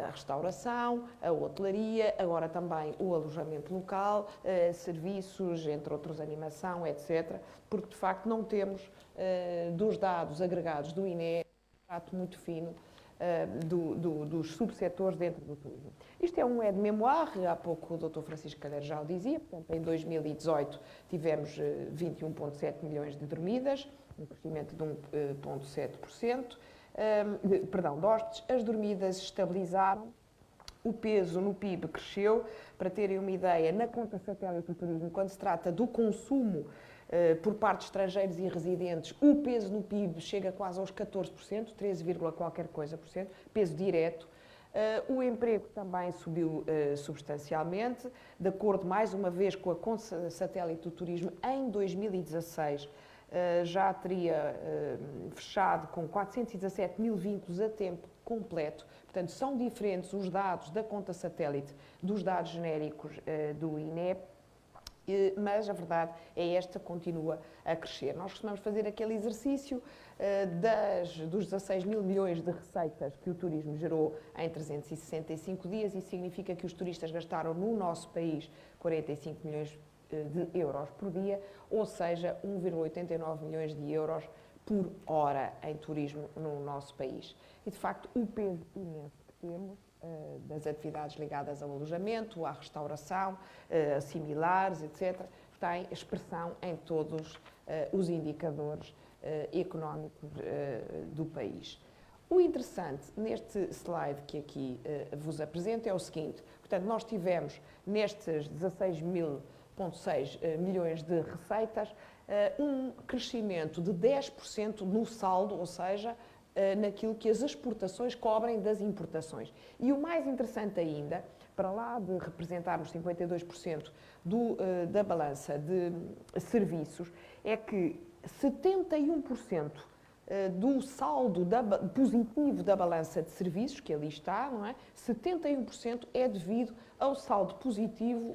a restauração, a hotelaria, agora também o alojamento local, serviços, entre outros animação, etc., porque de facto não temos dos dados agregados do INE um trato muito fino dos subsetores dentro do turismo. Isto é um aide-mémoire, há pouco o Dr. Francisco Calheiros já o dizia, portanto, em 2018 tivemos 21,7 milhões de dormidas, um crescimento de 1,7%, de hóspedes. As dormidas estabilizaram, o peso no PIB cresceu. Para terem uma ideia, na conta satélite do turismo, quando se trata do consumo por parte de estrangeiros e residentes, o peso no PIB chega quase aos 14%, 13, qualquer coisa por cento, peso direto. O emprego também subiu substancialmente, de acordo mais uma vez com a conta satélite do turismo, em 2016 já teria fechado com 417 mil vínculos a tempo completo. Portanto, são diferentes os dados da conta satélite dos dados genéricos do INE, mas a verdade é esta, continua a crescer. Nós costumamos fazer aquele exercício dos 16 mil milhões de receitas que o turismo gerou em 365 dias, e significa que os turistas gastaram no nosso país 45 milhões de euros por dia, ou seja, 1,89 milhões de euros por hora em turismo no nosso país. E, de facto, o peso imenso que temos das atividades ligadas ao alojamento, à restauração, a similares, etc., tem expressão em todos os indicadores económicos do país. O interessante neste slide que aqui vos apresento é o seguinte: portanto, nós tivemos nestes 16,6 milhões de receitas um crescimento de 10% no saldo, ou seja, naquilo que as exportações cobrem das importações. E o mais interessante ainda, para lá de representarmos 52% da balança de serviços, é que 71% do saldo positivo da balança de serviços, que ali está, não é? 71% é devido ao saldo positivo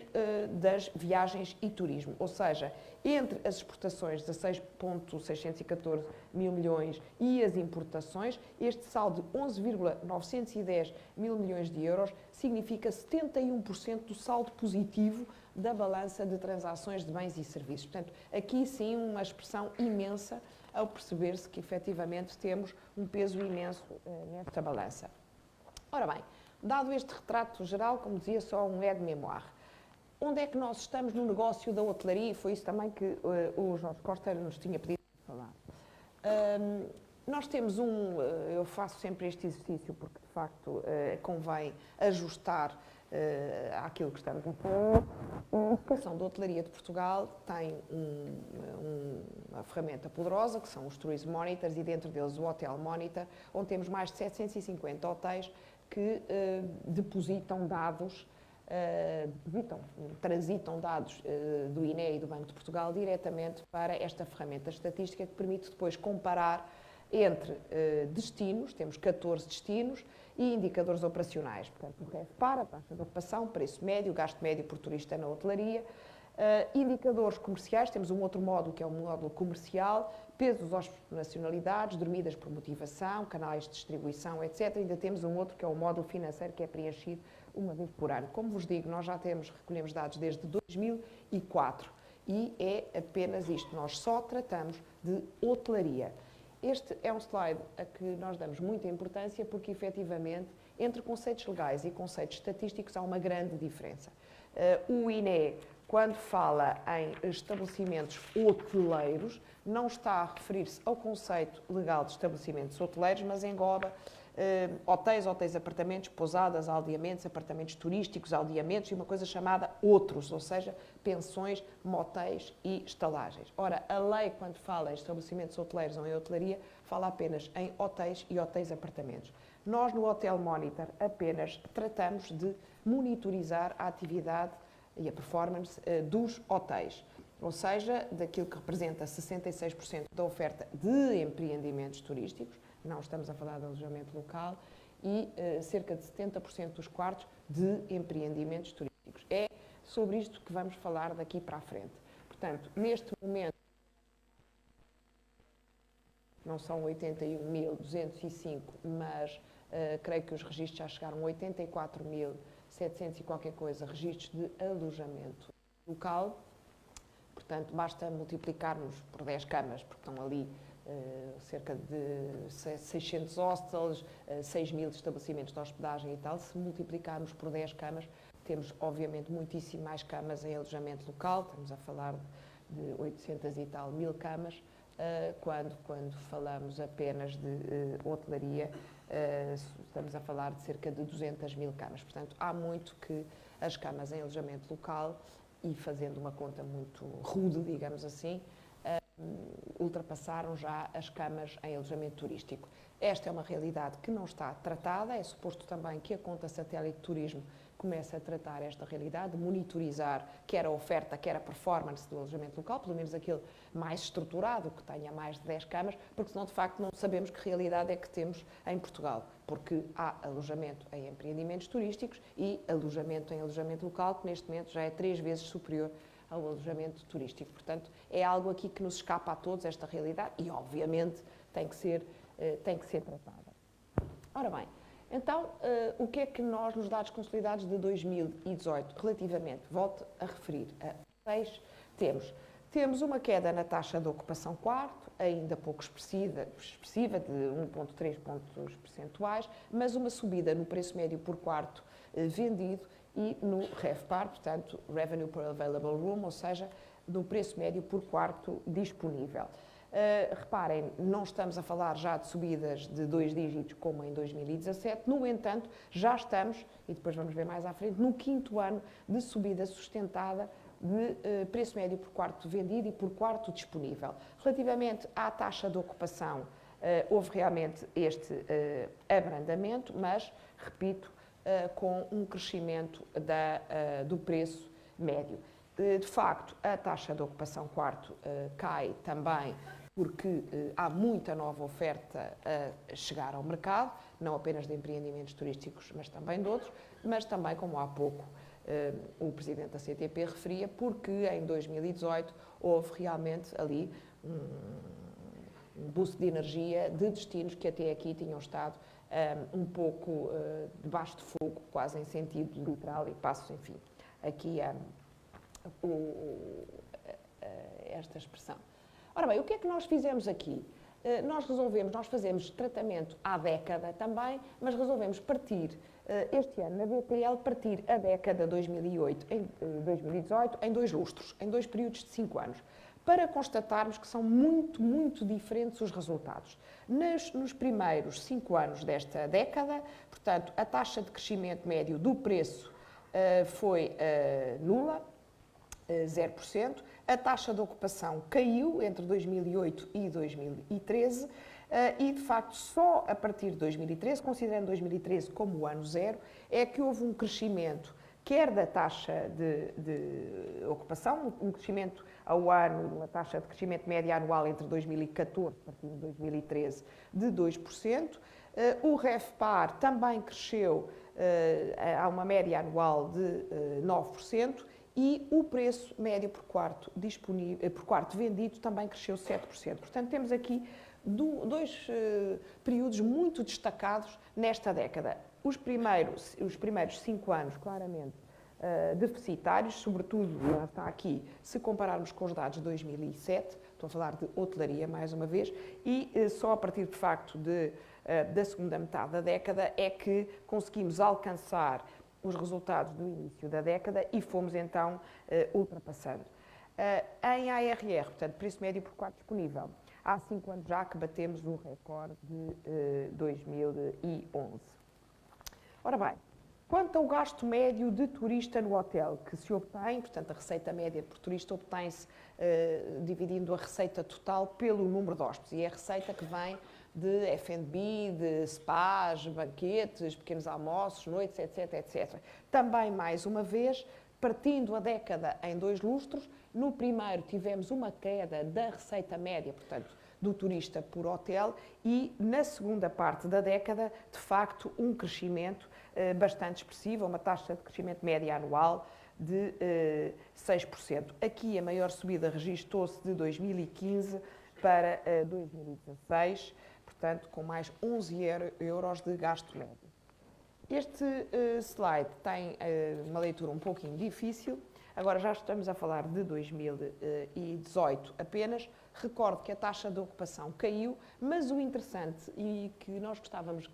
das viagens e turismo. Ou seja, entre as exportações, 16,614 mil milhões, e as importações, este saldo de 11,910 mil milhões de euros significa 71% do saldo positivo da balança de transações de bens e serviços. Portanto, aqui sim uma expressão imensa ao perceber-se que efetivamente temos um peso imenso nesta balança. Ora bem, dado este retrato geral, como dizia, só um aide-mémoire. Onde é que nós estamos no negócio da hotelaria? E foi isso também que o Jorge Costa nos tinha pedido para falar. Nós temos eu faço sempre este exercício porque, de facto, convém ajustar àquilo que estamos a falar. A Associação da Hotelaria de Portugal tem uma ferramenta poderosa, que são os Tourism Monitors, e dentro deles o Hotel Monitor, onde temos mais de 750 hotéis que depositam dados, transitam dados do INE e do Banco de Portugal diretamente para esta ferramenta estatística que permite depois comparar entre destinos, temos 14 destinos, e indicadores operacionais. Portanto, o RevPAR, a taxa de ocupação, preço médio, gasto médio por turista na hotelaria. Indicadores comerciais, temos um outro módulo que é o módulo comercial, peso dos hóspedes por nacionalidades, dormidas por motivação, canais de distribuição, etc. Ainda temos um outro que é o módulo financeiro, que é preenchido uma vez por ano. Como vos digo, nós já recolhemos dados desde 2004 e é apenas isto, nós só tratamos de hotelaria. Este é um slide a que nós damos muita importância porque, efetivamente, entre conceitos legais e conceitos estatísticos há uma grande diferença. O INE, quando fala em estabelecimentos hoteleiros, não está a referir-se ao conceito legal de estabelecimentos hoteleiros, mas engloba hotéis, apartamentos, pousadas, aldeamentos, apartamentos turísticos, aldeamentos e uma coisa chamada outros, ou seja, pensões, motéis e estalagens. Ora, a lei, quando fala em estabelecimentos hoteleiros ou em hotelaria, fala apenas em hotéis e hotéis-apartamentos. Nós, no Hotel Monitor, apenas tratamos de monitorizar a atividade e a performance dos hotéis, ou seja, daquilo que representa 66% da oferta de empreendimentos turísticos, não estamos a falar de alojamento local, e cerca de 70% dos quartos de empreendimentos turísticos. É sobre isto que vamos falar daqui para a frente. Portanto, neste momento, não são 81.205, mas creio que os registros já chegaram a 84.700 e qualquer coisa, registros de alojamento local. Portanto, basta multiplicarmos por 10 camas, porque estão ali cerca de 600 hostels, 6.000 estabelecimentos de hospedagem e tal. Se multiplicarmos por 10 camas, temos, obviamente, muitíssimo mais camas em alojamento local. Estamos a falar de 800 e tal mil camas. Quando falamos apenas de hotelaria, estamos a falar de cerca de 200 mil camas. Portanto, há muito que as camas em alojamento local, e fazendo uma conta muito rude, digamos assim, ultrapassaram já as camas em alojamento turístico. Esta é uma realidade que não está tratada, é suposto também que a conta satélite de turismo comece a tratar esta realidade, monitorizar quer a oferta, quer a performance do alojamento local, pelo menos aquele mais estruturado, que tenha mais de 10 camas, porque senão de facto não sabemos que realidade é que temos em Portugal, porque há alojamento em empreendimentos turísticos e alojamento em alojamento local, que neste momento já é 3 vezes superior ao alojamento turístico. Portanto, é algo aqui que nos escapa a todos, esta realidade, e obviamente tem que ser tratada. Ora bem, então, o que é que nós, nos dados consolidados de 2018, relativamente, volto a referir, a hotéis, temos uma queda na taxa de ocupação quarto, ainda pouco expressiva de 1,3 pontos percentuais, mas uma subida no preço médio por quarto vendido e no RevPAR, portanto, Revenue per Available Room, ou seja, no preço médio por quarto disponível. Reparem, não estamos a falar já de subidas de 2 dígitos como em 2017, no entanto, já estamos, e depois vamos ver mais à frente, no 5º ano de subida sustentada de preço médio por quarto vendido e por quarto disponível. Relativamente à taxa de ocupação houve realmente este abrandamento, mas, repito, com um crescimento do preço médio. De facto, a taxa de ocupação quarto cai também porque há muita nova oferta a chegar ao mercado, não apenas de empreendimentos turísticos, mas também de outros, mas também, como há pouco o Presidente da CTP referia, porque em 2018 houve realmente ali um boost de energia de destinos que até aqui tinham estado um pouco debaixo de fogo, quase em sentido literal, e passo, enfim, aqui esta expressão. Ora bem, o que é que nós fizemos aqui? Nós fazemos tratamento há década também, mas resolvemos partir, este ano na BTL, partir a década 2018 em 2 lustros, em 2 períodos de 5 anos, para constatarmos que são muito, muito diferentes os resultados. Nos primeiros 5 anos desta década, portanto, a taxa de crescimento médio do preço foi nula, 0%. A taxa de ocupação caiu entre 2008 e 2013 e, de facto, só a partir de 2013, considerando 2013 como o ano zero, é que houve um crescimento, quer da taxa de ocupação, um crescimento ao ano, uma taxa de crescimento média anual entre 2014 e partir de 2013 de 2%. O REFPAR também cresceu a uma média anual de 9%. E o preço médio por quarto vendido também cresceu 7%. Portanto, temos aqui 2 períodos muito destacados nesta década. Os primeiros 5 anos, claramente, deficitários, sobretudo, lá está aqui, se compararmos com os dados de 2007, estou a falar de hotelaria mais uma vez, e só a partir, de facto, da segunda metade da década é que conseguimos alcançar os resultados do início da década e fomos então ultrapassando. Em ARR, portanto, preço médio por quarto disponível, há 5 anos já que batemos o recorde de 2011. Ora bem, quanto ao gasto médio de turista no hotel que se obtém, portanto, a receita média por turista obtém-se dividindo a receita total pelo número de hóspedes, e é a receita que vem de F&B, de spas, banquetes, pequenos almoços, noites, etc, etc. Também, mais uma vez, partindo a década em 2 lustros, no primeiro tivemos uma queda da receita média, portanto, do turista por hotel, e na segunda parte da década, de facto, um crescimento bastante expressivo, uma taxa de crescimento média anual de 6%. Aqui a maior subida registou-se de 2015 para 2016, portanto, com mais 11 euros de gasto médio. Este slide tem uma leitura um pouquinho difícil. Agora já estamos a falar de 2018 apenas. Recordo que a taxa de ocupação caiu, mas o interessante e que nós gostávamos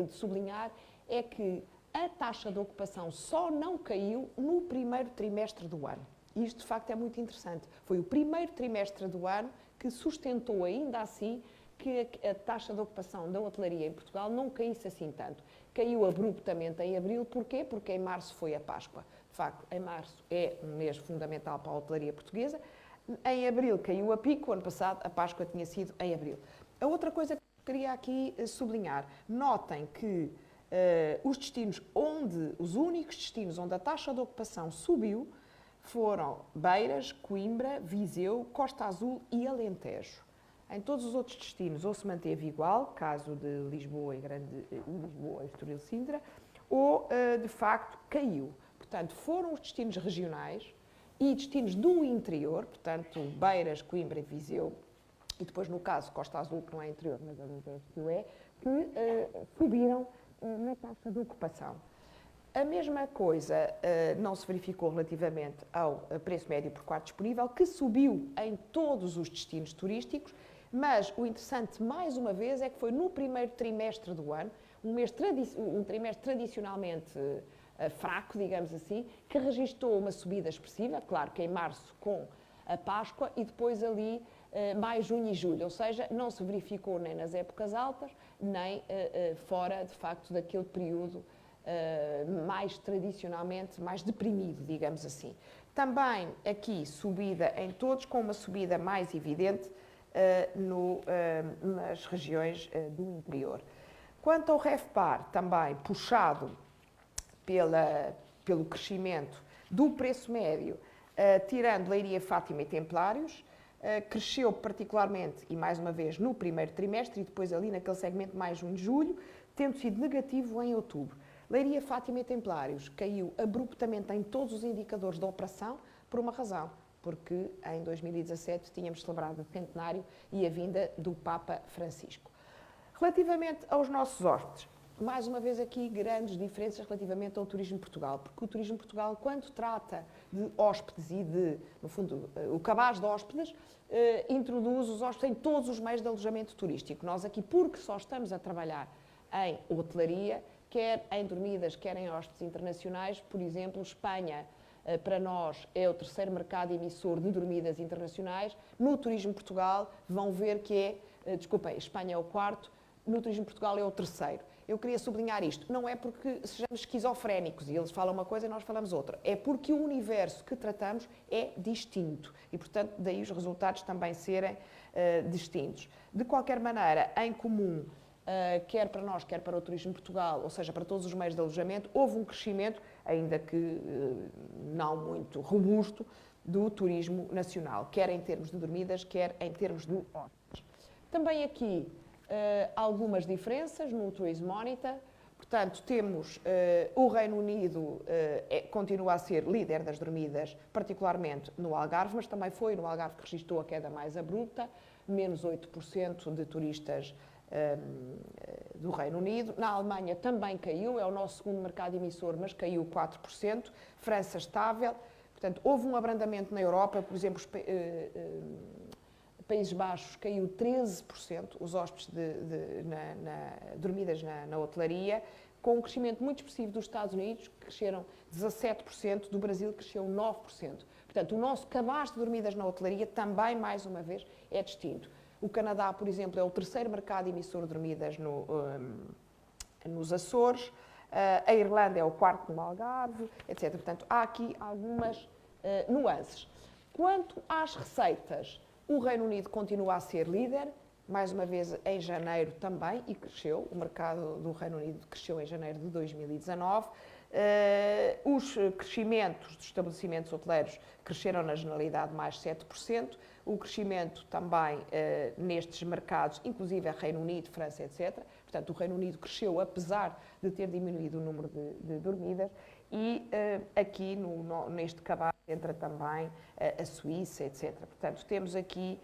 de sublinhar é que a taxa de ocupação só não caiu no primeiro trimestre do ano. E isto, de facto, é muito interessante. Foi o primeiro trimestre do ano que sustentou ainda assim que a taxa de ocupação da hotelaria em Portugal não caísse assim tanto. Caiu abruptamente em abril, porquê? Porque em março foi a Páscoa. De facto, em março é um mês fundamental para a hotelaria portuguesa. Em abril caiu a pico, ano passado a Páscoa tinha sido em abril. A outra coisa que eu queria aqui sublinhar, notem que os únicos destinos onde a taxa de ocupação subiu foram Beiras, Coimbra, Viseu, Costa Azul e Alentejo. Em todos os outros destinos ou se manteve igual, caso de Lisboa e Estoril Sintra, ou de facto caiu. Portanto, foram os destinos regionais e destinos do interior, portanto, Beiras, Coimbra e Viseu, e depois no caso Costa Azul, que não é interior, mas Alentejo é, que subiram na taxa de ocupação. A mesma coisa não se verificou relativamente ao preço médio por quarto disponível, que subiu em todos os destinos turísticos, mas o interessante, mais uma vez, é que foi no primeiro trimestre do ano, um trimestre tradicionalmente fraco, digamos assim, que registrou uma subida expressiva, claro que em março com a Páscoa, e depois ali maio, junho e julho, ou seja, não se verificou nem nas épocas altas, nem fora, de facto, daquele período mais tradicionalmente, mais deprimido, digamos assim. Também aqui subida em todos, com uma subida mais evidente nas regiões do interior. Quanto ao REFPAR, também puxado pelo crescimento do preço médio, tirando Leiria, Fátima e Templários, cresceu particularmente, e mais uma vez, no primeiro trimestre e depois ali naquele segmento mais junho, julho, tendo sido negativo em outubro. Leiria, Fátima e Templários caiu abruptamente em todos os indicadores da operação por uma razão, porque em 2017 tínhamos celebrado o centenário e a vinda do Papa Francisco. Relativamente aos nossos hóspedes, mais uma vez aqui grandes diferenças relativamente ao Turismo Portugal, porque o Turismo Portugal, quando trata de hóspedes e de, no fundo, o cabaz de hóspedes, introduz os hóspedes em todos os meios de alojamento turístico. Nós aqui, porque só estamos a trabalhar em hotelaria, quer em dormidas, quer em hóspedes internacionais, por exemplo, Espanha, para nós, é o terceiro mercado emissor de dormidas internacionais. No Turismo Portugal, vão ver que Espanha é o quarto, no Turismo Portugal é o terceiro. Eu queria sublinhar isto. Não é porque sejamos esquizofrénicos e eles falam uma coisa e nós falamos outra. É porque o universo que tratamos é distinto e, portanto, daí os resultados também serem distintos. De qualquer maneira, em comum, quer para nós, quer para o Turismo Portugal, ou seja, para todos os meios de alojamento, houve um crescimento, ainda que não muito robusto, do turismo nacional, quer em termos de dormidas, quer em termos de hóspedes. Também aqui algumas diferenças no Tourism Monitor. Portanto, temos o Reino Unido continua a ser líder das dormidas, particularmente no Algarve, mas também foi no Algarve que registrou a queda mais abrupta, menos 8% de turistas do Reino Unido. Na Alemanha também caiu, é o nosso segundo mercado emissor, mas caiu 4%. França estável. Portanto, houve um abrandamento na Europa, por exemplo, Países Baixos caiu 13%, os hóspedes dormidas na hotelaria, com um crescimento muito expressivo dos Estados Unidos, que cresceram 17%, do Brasil cresceu 9%. Portanto, o nosso cabaz de dormidas na hotelaria também, mais uma vez, é distinto. O Canadá, por exemplo, é o terceiro mercado emissor de dormidas nos Açores, a Irlanda é o quarto no Algarve, etc. Portanto, há aqui algumas nuances. Quanto às receitas, o Reino Unido continua a ser líder, mais uma vez em janeiro também, e cresceu. O mercado do Reino Unido cresceu em janeiro de 2019. Os crescimentos dos estabelecimentos hoteleiros cresceram na generalidade mais 7%. O crescimento também nestes mercados, inclusive a Reino Unido, França, etc. Portanto, o Reino Unido cresceu apesar de ter diminuído o número de dormidas. E aqui neste cabaz entra também a Suíça, etc. Portanto, temos aqui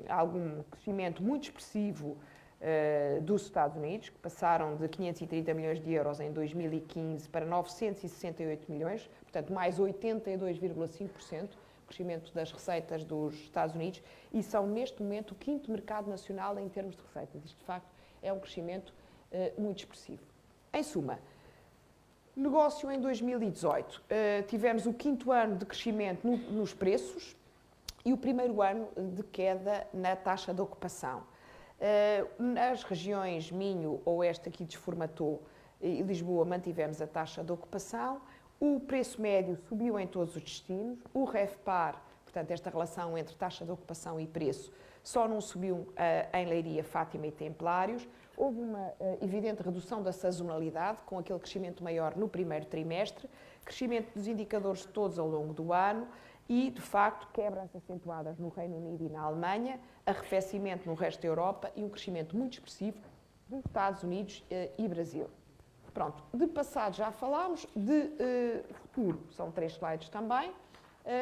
algum crescimento muito expressivo dos Estados Unidos, que passaram de 530 milhões de euros em 2015 para 968 milhões, portanto, mais 82,5%, o crescimento das receitas dos Estados Unidos, e são, neste momento, o quinto mercado nacional em termos de receitas. Isto, de facto, é um crescimento muito expressivo. Em suma, negócio em 2018. Tivemos o quinto ano de crescimento nos preços e o primeiro ano de queda na taxa de ocupação. Nas regiões Minho, Oeste, aqui desformatou, e Lisboa, mantivemos a taxa de ocupação. O preço médio subiu em todos os destinos. O REFPAR, portanto, esta relação entre taxa de ocupação e preço, só não subiu em Leiria, Fátima e Templários. Houve uma evidente redução da sazonalidade, com aquele crescimento maior no primeiro trimestre, crescimento dos indicadores todos ao longo do ano e, de facto, quebras acentuadas no Reino Unido e na Alemanha, arrefecimento no resto da Europa e um crescimento muito expressivo dos Estados Unidos e Brasil. Pronto, de passado já falámos, de futuro são 3 slides também.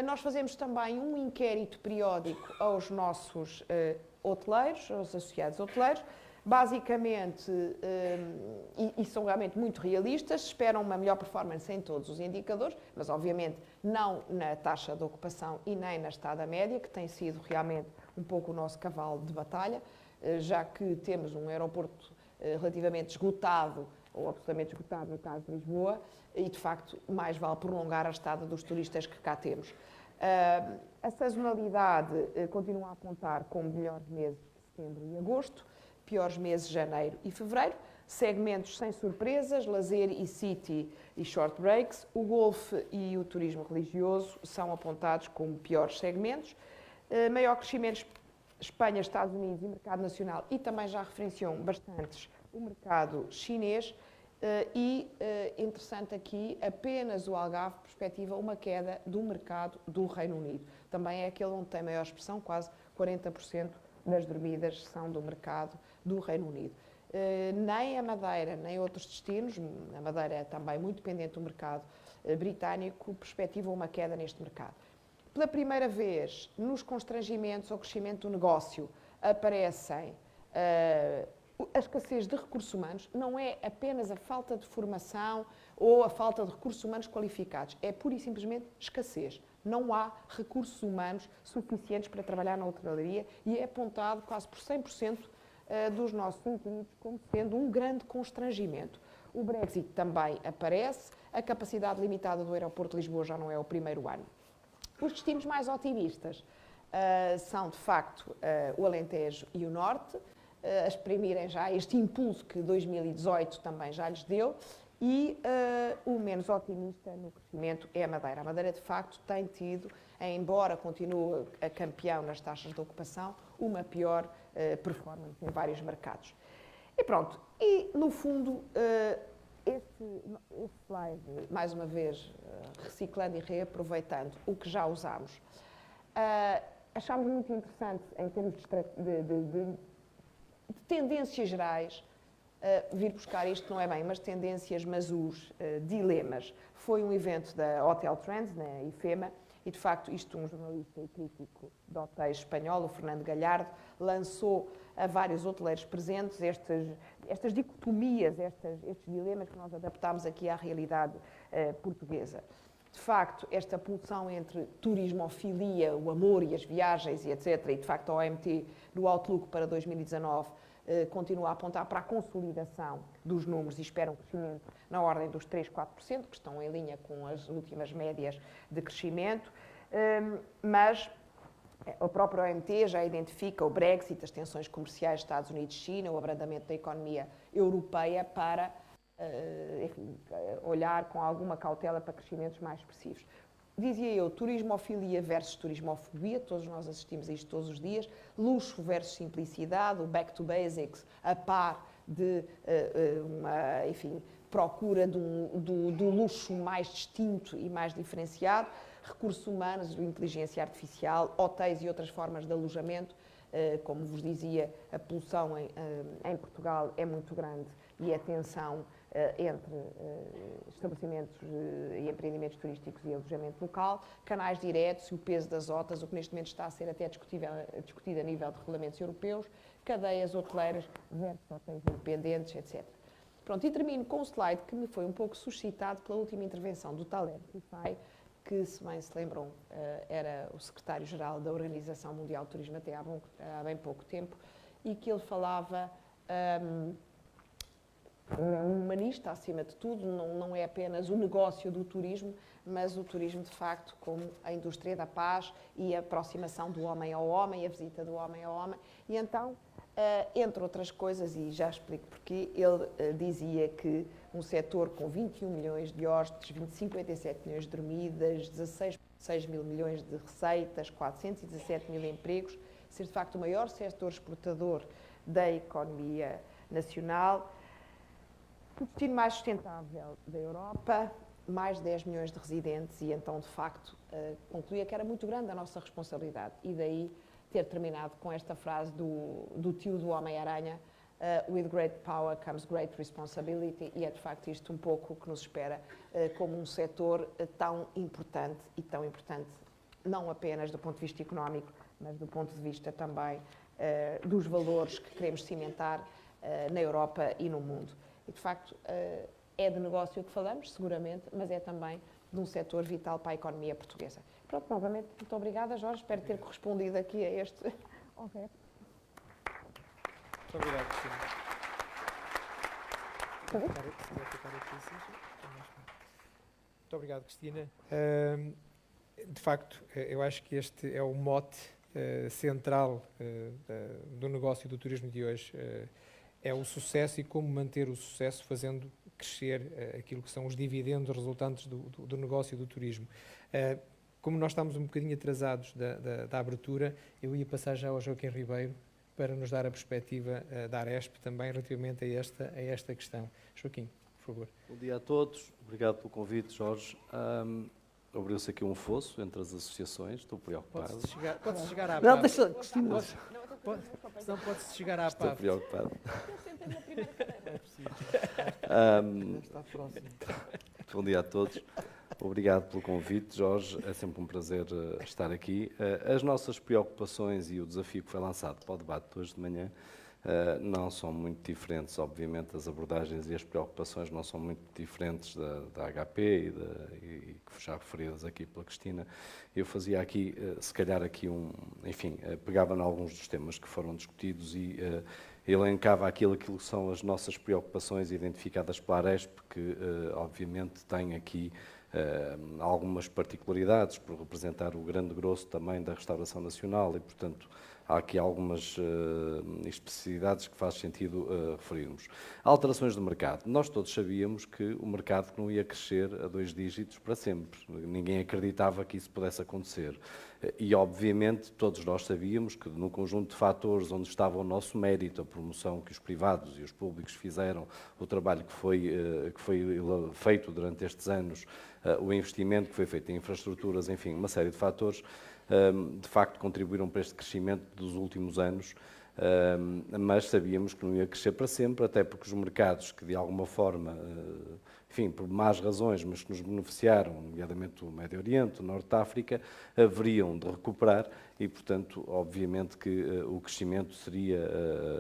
Nós fazemos também um inquérito periódico aos nossos hoteleiros, aos associados hoteleiros. Basicamente, e são realmente muito realistas, esperam uma melhor performance em todos os indicadores, mas obviamente não na taxa de ocupação e nem na estada média, que tem sido realmente um pouco o nosso cavalo de batalha, já que temos um aeroporto relativamente esgotado, ou absolutamente esgotado no caso de Lisboa, e de facto mais vale prolongar a estada dos turistas que cá temos. A sazonalidade continua a apontar como melhores meses de setembro e agosto, piores meses janeiro e fevereiro, segmentos sem surpresas, lazer e city e short breaks, o golfe e o turismo religioso são apontados como piores segmentos, maior crescimento Espanha, Estados Unidos e mercado nacional, e também já referenciou bastantes o mercado chinês, interessante aqui, apenas o Algarve perspectiva uma queda do mercado do Reino Unido. Também é aquele onde tem maior expressão, quase 40% das dormidas são do mercado do Reino Unido. Nem a Madeira, nem outros destinos, a Madeira é também muito dependente do mercado britânico, perspectivam uma queda neste mercado. Pela primeira vez, nos constrangimentos ao crescimento do negócio, aparecem a escassez de recursos humanos. Não é apenas a falta de formação ou a falta de recursos humanos qualificados, é pura e simplesmente escassez. Não há recursos humanos suficientes para trabalhar na hotelaria e é apontado quase por 100% dos nossos inquilinos como sendo um grande constrangimento. O Brexit também aparece, a capacidade limitada do aeroporto de Lisboa já não é o primeiro ano. Os destinos mais otimistas são, de facto, o Alentejo e o Norte, a exprimirem já este impulso que 2018 também já lhes deu, e o menos otimista no crescimento é a Madeira. A Madeira, de facto, tem tido, embora continue a campeão nas taxas de ocupação, uma pior performance em vários mercados. E pronto, e no fundo, este slide, mais uma vez, reciclando e reaproveitando o que já usámos, achámos muito interessante, em termos de tendências gerais, vir buscar isto não é bem, mas tendências, mas os dilemas. Foi um evento da Hotel Trends, na IFEMA, e de facto isto um jornalista e crítico de hotéis espanhol, o Fernando Galhardo, lançou a vários hoteleiros presentes estas dicotomias, estes dilemas que nós adaptámos aqui à realidade portuguesa. De facto, esta pulsão entre turismofilia, o amor e as viagens e etc., e de facto a OMT no Outlook para 2019 continua a apontar para a consolidação dos números e espera um crescimento na ordem dos 3, 4%, que estão em linha com as últimas médias de crescimento, mas a própria OMT já identifica o Brexit, as tensões comerciais Estados Unidos-China, o abrandamento da economia europeia para enfim, olhar com alguma cautela para crescimentos mais expressivos. Dizia eu, turismofilia versus turismofobia, todos nós assistimos a isto todos os dias, luxo versus simplicidade, o back to basics, a par de uma, enfim, procura do luxo mais distinto e mais diferenciado, recursos humanos, inteligência artificial, hotéis e outras formas de alojamento. Como vos dizia, a poluição em Portugal é muito grande e a tensão entre estabelecimentos e empreendimentos turísticos e alojamento local, canais diretos e o peso das OTAs, o que neste momento está a ser até discutido a nível de regulamentos europeus, cadeias hoteleiras versus hotéis independentes, etc. Pronto, e termino com um slide que me foi um pouco suscitado pela última intervenção do Taleb Rifai, que, se bem se lembram, era o secretário-geral da Organização Mundial do Turismo até há bem pouco tempo, e que ele falava um humanista, acima de tudo, não é apenas o negócio do turismo, mas o turismo, de facto, como a indústria da paz e a aproximação do homem ao homem, a visita do homem ao homem. E então, entre outras coisas, e já explico porquê, ele dizia que um setor com 21 milhões de hóspedes, 57 milhões de dormidas, 16 mil milhões de receitas, 417 mil empregos, ser de facto o maior setor exportador da economia nacional, o destino mais sustentável da Europa, mais de 10 milhões de residentes, e então, de facto, concluía que era muito grande a nossa responsabilidade. E daí ter terminado com esta frase do tio do Homem-Aranha, with great power comes great responsibility, e é de facto isto um pouco o que nos espera como um setor tão importante, e tão importante não apenas do ponto de vista económico, mas do ponto de vista também dos valores que queremos cimentar na Europa e no mundo. E, de facto, é de negócio que falamos, seguramente, mas é também de um setor vital para a economia portuguesa. Pronto, novamente, muito obrigada, Jorge. Espero ter correspondido aqui a este... Muito obrigado, Cristina. Muito obrigado, Cristina. De facto, eu acho que este é o mote central do negócio do turismo de hoje. É o sucesso e como manter o sucesso fazendo crescer aquilo que são os dividendos resultantes do negócio do turismo. como nós estamos um bocadinho atrasados da abertura, eu ia passar já ao Joaquim Ribeiro para nos dar a perspectiva da Aresp também relativamente a esta questão. Joaquim, por favor. Bom dia a todos, obrigado pelo convite, Jorge. Abriu-se aqui um fosso entre as associações, estou preocupado. Pode-se chegar à Não, PAV. deixa, Cristina. Senão pode-se chegar à Estou PAV. preocupado. Bom dia a todos. Obrigado pelo convite, Jorge. É sempre um prazer estar aqui. As nossas preocupações e o desafio que foi lançado para o debate de hoje de manhã não são muito diferentes, obviamente, as abordagens e as preocupações não são muito diferentes da HP e que já referidas aqui pela Cristina. Eu fazia aqui, se calhar aqui pegava em alguns dos temas que foram discutidos e elencava aquilo que são as nossas preocupações identificadas pela Aresp, que obviamente tem aqui algumas particularidades por representar o grande grosso também da restauração nacional e, portanto, há aqui algumas especificidades que faz sentido referirmos. Alterações do mercado. Nós todos sabíamos que o mercado não ia crescer a 2 dígitos para sempre. Ninguém acreditava que isso pudesse acontecer. E, obviamente, todos nós sabíamos que no conjunto de fatores onde estava o nosso mérito, a promoção que os privados e os públicos fizeram, o trabalho que foi feito durante estes anos, o investimento que foi feito em infraestruturas, enfim, uma série de fatores, de facto contribuíram para este crescimento dos últimos anos, mas sabíamos que não ia crescer para sempre, até porque os mercados que de alguma forma, enfim, por más razões, mas que nos beneficiaram, nomeadamente o Médio Oriente, o Norte de África, haveriam de recuperar e, portanto, obviamente que o crescimento seria,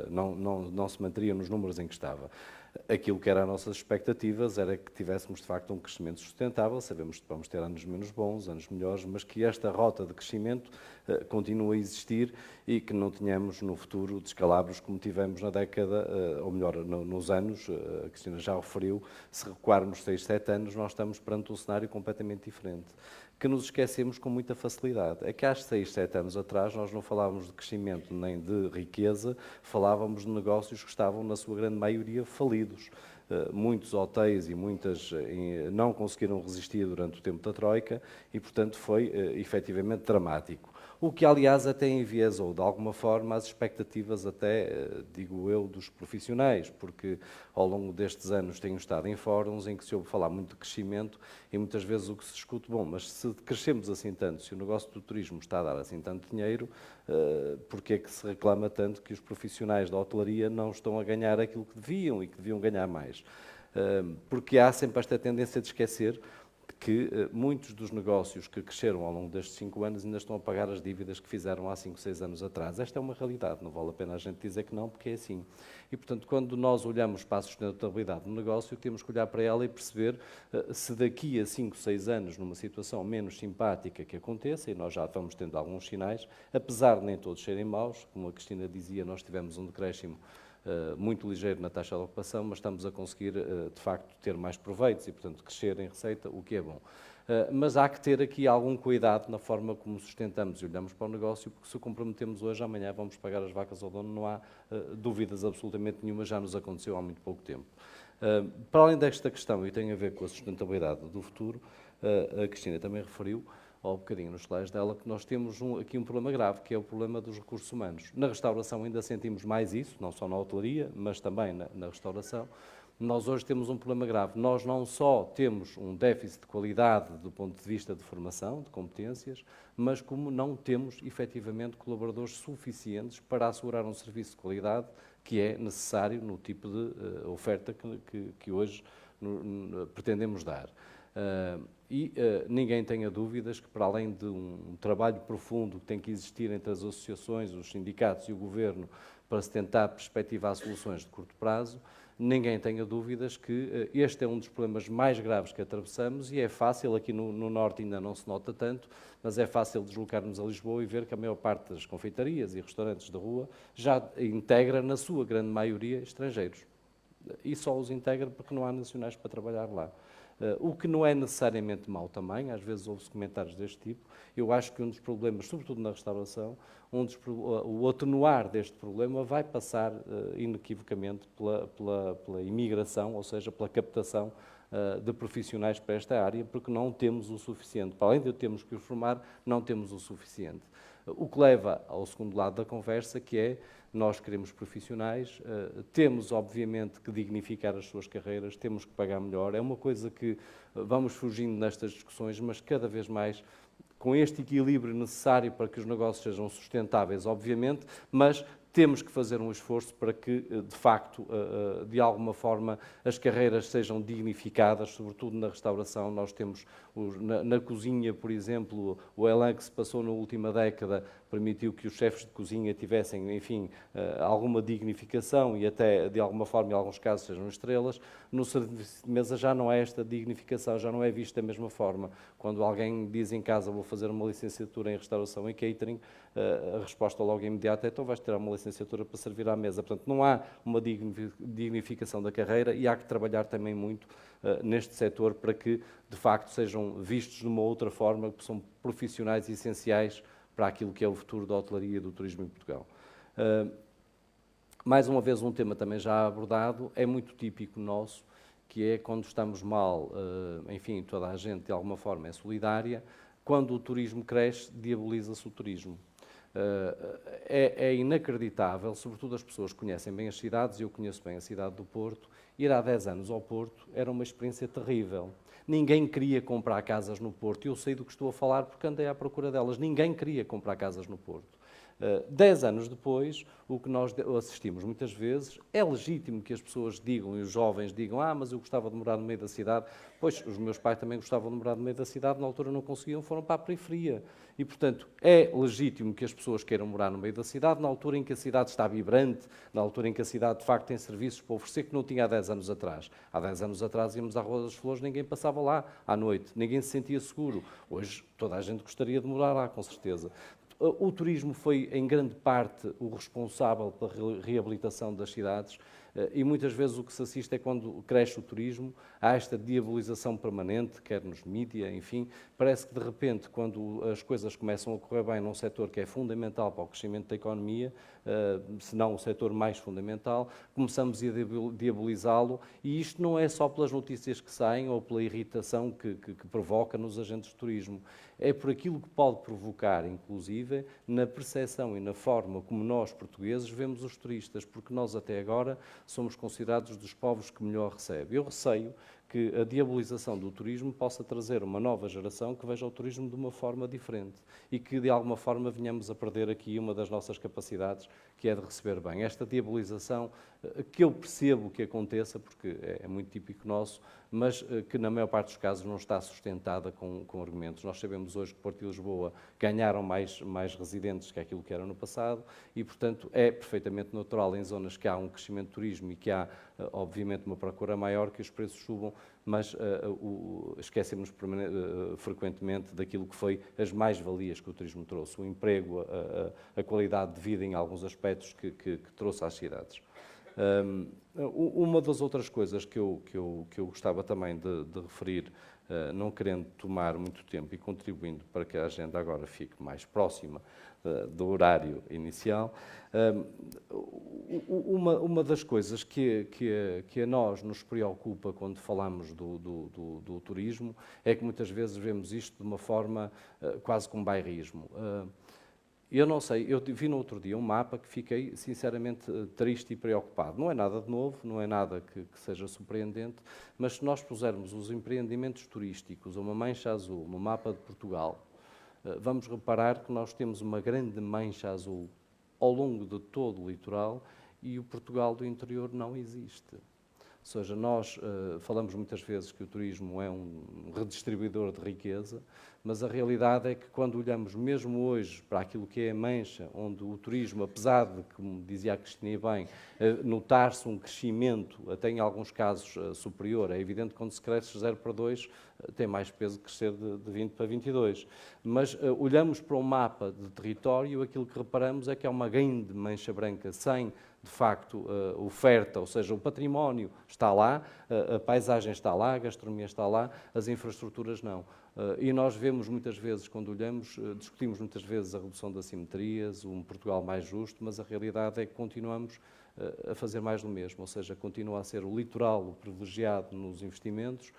não se manteria nos números em que estava. Aquilo que eram as nossas expectativas era que tivéssemos, de facto, um crescimento sustentável. Sabemos que vamos ter anos menos bons, anos melhores, mas que esta rota de crescimento continue a existir e que não tenhamos no futuro descalabros como tivemos na década, ou melhor, nos anos, a Cristina já referiu, se recuarmos 6, 7 anos, nós estamos perante um cenário completamente diferente, que nos esquecemos com muita facilidade. É que há 6, 7 anos atrás nós não falávamos de crescimento nem de riqueza, falávamos de negócios que estavam, na sua grande maioria, falidos. Muitos hotéis e muitas não conseguiram resistir durante o tempo da Troika e, portanto, foi efetivamente dramático. O que, aliás, até enviesou, de alguma forma, as expectativas até, digo eu, dos profissionais, porque ao longo destes anos tenho estado em fóruns em que se ouve falar muito de crescimento e muitas vezes o que se discute, bom, mas se crescemos assim tanto, se o negócio do turismo está a dar assim tanto dinheiro, porque é que se reclama tanto que os profissionais da hotelaria não estão a ganhar aquilo que deviam e que deviam ganhar mais? Porque há sempre esta tendência de esquecer que muitos dos negócios que cresceram ao longo destes 5 anos ainda estão a pagar as dívidas que fizeram há 5, 6 anos atrás. Esta é uma realidade, não vale a pena a gente dizer que não, porque é assim. E, portanto, quando nós olhamos para a sustentabilidade do negócio, temos que olhar para ela e perceber se daqui a 5, 6 anos, numa situação menos simpática que aconteça, e nós já vamos tendo alguns sinais, apesar de nem todos serem maus, como a Cristina dizia, nós tivemos um decréscimo muito ligeiro na taxa de ocupação, mas estamos a conseguir, de facto, ter mais proveitos e, portanto, crescer em receita, o que é bom. Mas há que ter aqui algum cuidado na forma como sustentamos e olhamos para o negócio, porque se o comprometemos hoje, amanhã vamos pagar as vacas ao dono, não há dúvidas absolutamente nenhuma, já nos aconteceu há muito pouco tempo. Para além desta questão, e tem a ver com a sustentabilidade do futuro, a Cristina também referiu, ao bocadinho nos slides dela, que nós temos aqui um problema grave, que é o problema dos recursos humanos. Na restauração ainda sentimos mais isso, não só na hotelaria, mas também na restauração. Nós hoje temos um problema grave. Nós não só temos um déficit de qualidade do ponto de vista de formação, de competências, mas como não temos, efetivamente, colaboradores suficientes para assegurar um serviço de qualidade que é necessário no tipo de oferta que hoje pretendemos dar. Ninguém tenha dúvidas que, para além de um trabalho profundo que tem que existir entre as associações, os sindicatos e o Governo para se tentar perspectivar soluções de curto prazo, ninguém tenha dúvidas que este é um dos problemas mais graves que atravessamos e é fácil, aqui no Norte ainda não se nota tanto, mas é fácil deslocarmos a Lisboa e ver que a maior parte das confeitarias e restaurantes da rua já integra, na sua grande maioria, estrangeiros. e só os integra porque não há nacionais para trabalhar lá. O que não é necessariamente mau também, às vezes ouve-se comentários deste tipo. Eu acho que um dos problemas, sobretudo na restauração, o atenuar deste problema vai passar inequivocamente pela imigração, ou seja, pela captação de profissionais para esta área, porque não temos o suficiente. Para além de termos que os formar, não temos o suficiente. O que leva ao segundo lado da conversa, que é, nós queremos profissionais, temos obviamente que dignificar as suas carreiras, temos que pagar melhor, é uma coisa que vamos fugindo nestas discussões, mas cada vez mais com este equilíbrio necessário para que os negócios sejam sustentáveis, obviamente, mas temos que fazer um esforço para que, de facto, de alguma forma, as carreiras sejam dignificadas, sobretudo na restauração. Nós temos, na cozinha, por exemplo, o elan que se passou na última década permitiu que os chefes de cozinha tivessem, enfim, alguma dignificação e até, de alguma forma, em alguns casos, sejam estrelas. No serviço de mesa já não é esta dignificação, já não é vista da mesma forma. Quando alguém diz em casa, vou fazer uma licenciatura em restauração e catering, a resposta logo imediata é, então vais ter uma licenciatura para servir à mesa. Portanto, não há uma dignificação da carreira e há que trabalhar também muito neste setor para que, de facto, sejam vistos de uma outra forma, que são profissionais essenciais para aquilo que é o futuro da hotelaria e do turismo em Portugal. Mais uma vez, um tema também já abordado, é muito típico nosso, que é quando estamos mal, enfim, toda a gente de alguma forma é solidária, quando o turismo cresce, diaboliza-se o turismo. É inacreditável, sobretudo as pessoas que conhecem bem as cidades, eu conheço bem a cidade do Porto, ir há 10 anos ao Porto era uma experiência terrível. Ninguém queria comprar casas no Porto, eu sei do que estou a falar porque andei à procura delas, ninguém queria comprar casas no Porto. 10 anos depois, o que nós assistimos muitas vezes, é legítimo que as pessoas digam, e os jovens digam, mas eu gostava de morar no meio da cidade. Pois, os meus pais também gostavam de morar no meio da cidade, na altura não conseguiam, foram para a periferia. E, portanto, é legítimo que as pessoas queiram morar no meio da cidade, na altura em que a cidade está vibrante, na altura em que a cidade, de facto, tem serviços para oferecer que não tinha há 10 anos atrás. Há 10 anos atrás íamos à Rua das Flores, ninguém passava lá à noite, ninguém se sentia seguro. Hoje, toda a gente gostaria de morar lá, com certeza. O turismo foi, em grande parte, o responsável pela reabilitação das cidades e muitas vezes o que se assiste é quando cresce o turismo, há esta diabolização permanente, quer nos mídia, enfim, parece que de repente, quando as coisas começam a correr bem num setor que é fundamental para o crescimento da economia, se não o setor mais fundamental, começamos a diabolizá-lo e isto não é só pelas notícias que saem ou pela irritação que provoca nos agentes de turismo, é por aquilo que pode provocar, inclusive, na percepção e na forma como nós, portugueses, vemos os turistas, porque nós até agora somos considerados dos povos que melhor recebe. Eu receio que a diabolização do turismo possa trazer uma nova geração que veja o turismo de uma forma diferente e que, de alguma forma, venhamos a perder aqui uma das nossas capacidades, que é de receber bem. Esta diabolização, que eu percebo que aconteça, porque é muito típico nosso, mas que na maior parte dos casos não está sustentada com argumentos. Nós sabemos hoje que Porto e Lisboa ganharam mais residentes que aquilo que era no passado e, portanto, é perfeitamente natural em zonas que há um crescimento de turismo e que há, obviamente, uma procura maior, que os preços subam, mas esquecemos frequentemente daquilo que foi as mais-valias que o turismo trouxe, o emprego, a qualidade de vida em alguns aspectos que trouxe às cidades. Uma das outras coisas que eu gostava também de referir, não querendo tomar muito tempo e contribuindo para que a agenda agora fique mais próxima do horário inicial, uma das coisas que a nós nos preocupa quando falamos do turismo é que muitas vezes vemos isto de uma forma quase com bairrismo. Eu não sei, eu vi no outro dia um mapa que fiquei sinceramente triste e preocupado. Não é nada de novo, não é nada que seja surpreendente, mas se nós pusermos os empreendimentos turísticos, uma mancha azul, no mapa de Portugal, vamos reparar que nós temos uma grande mancha azul ao longo de todo o litoral e o Portugal do interior não existe. Ou seja, nós falamos muitas vezes que o turismo é um redistribuidor de riqueza, mas a realidade é que quando olhamos mesmo hoje para aquilo que é a mancha, onde o turismo, apesar de, como dizia a Cristina bem, notar-se um crescimento, até em alguns casos superior, é evidente que quando se cresce 0 para 2, tem mais peso que crescer de 20 para 22. Mas olhamos para o mapa de território, aquilo que reparamos é que é uma grande mancha branca sem de facto, a oferta, ou seja, o património está lá, a paisagem está lá, a gastronomia está lá, as infraestruturas não. E nós vemos muitas vezes, quando olhamos, discutimos muitas vezes a redução das assimetrias, um Portugal mais justo, mas a realidade é que continuamos a fazer mais do mesmo, ou seja, continua a ser o litoral o privilegiado nos investimentos,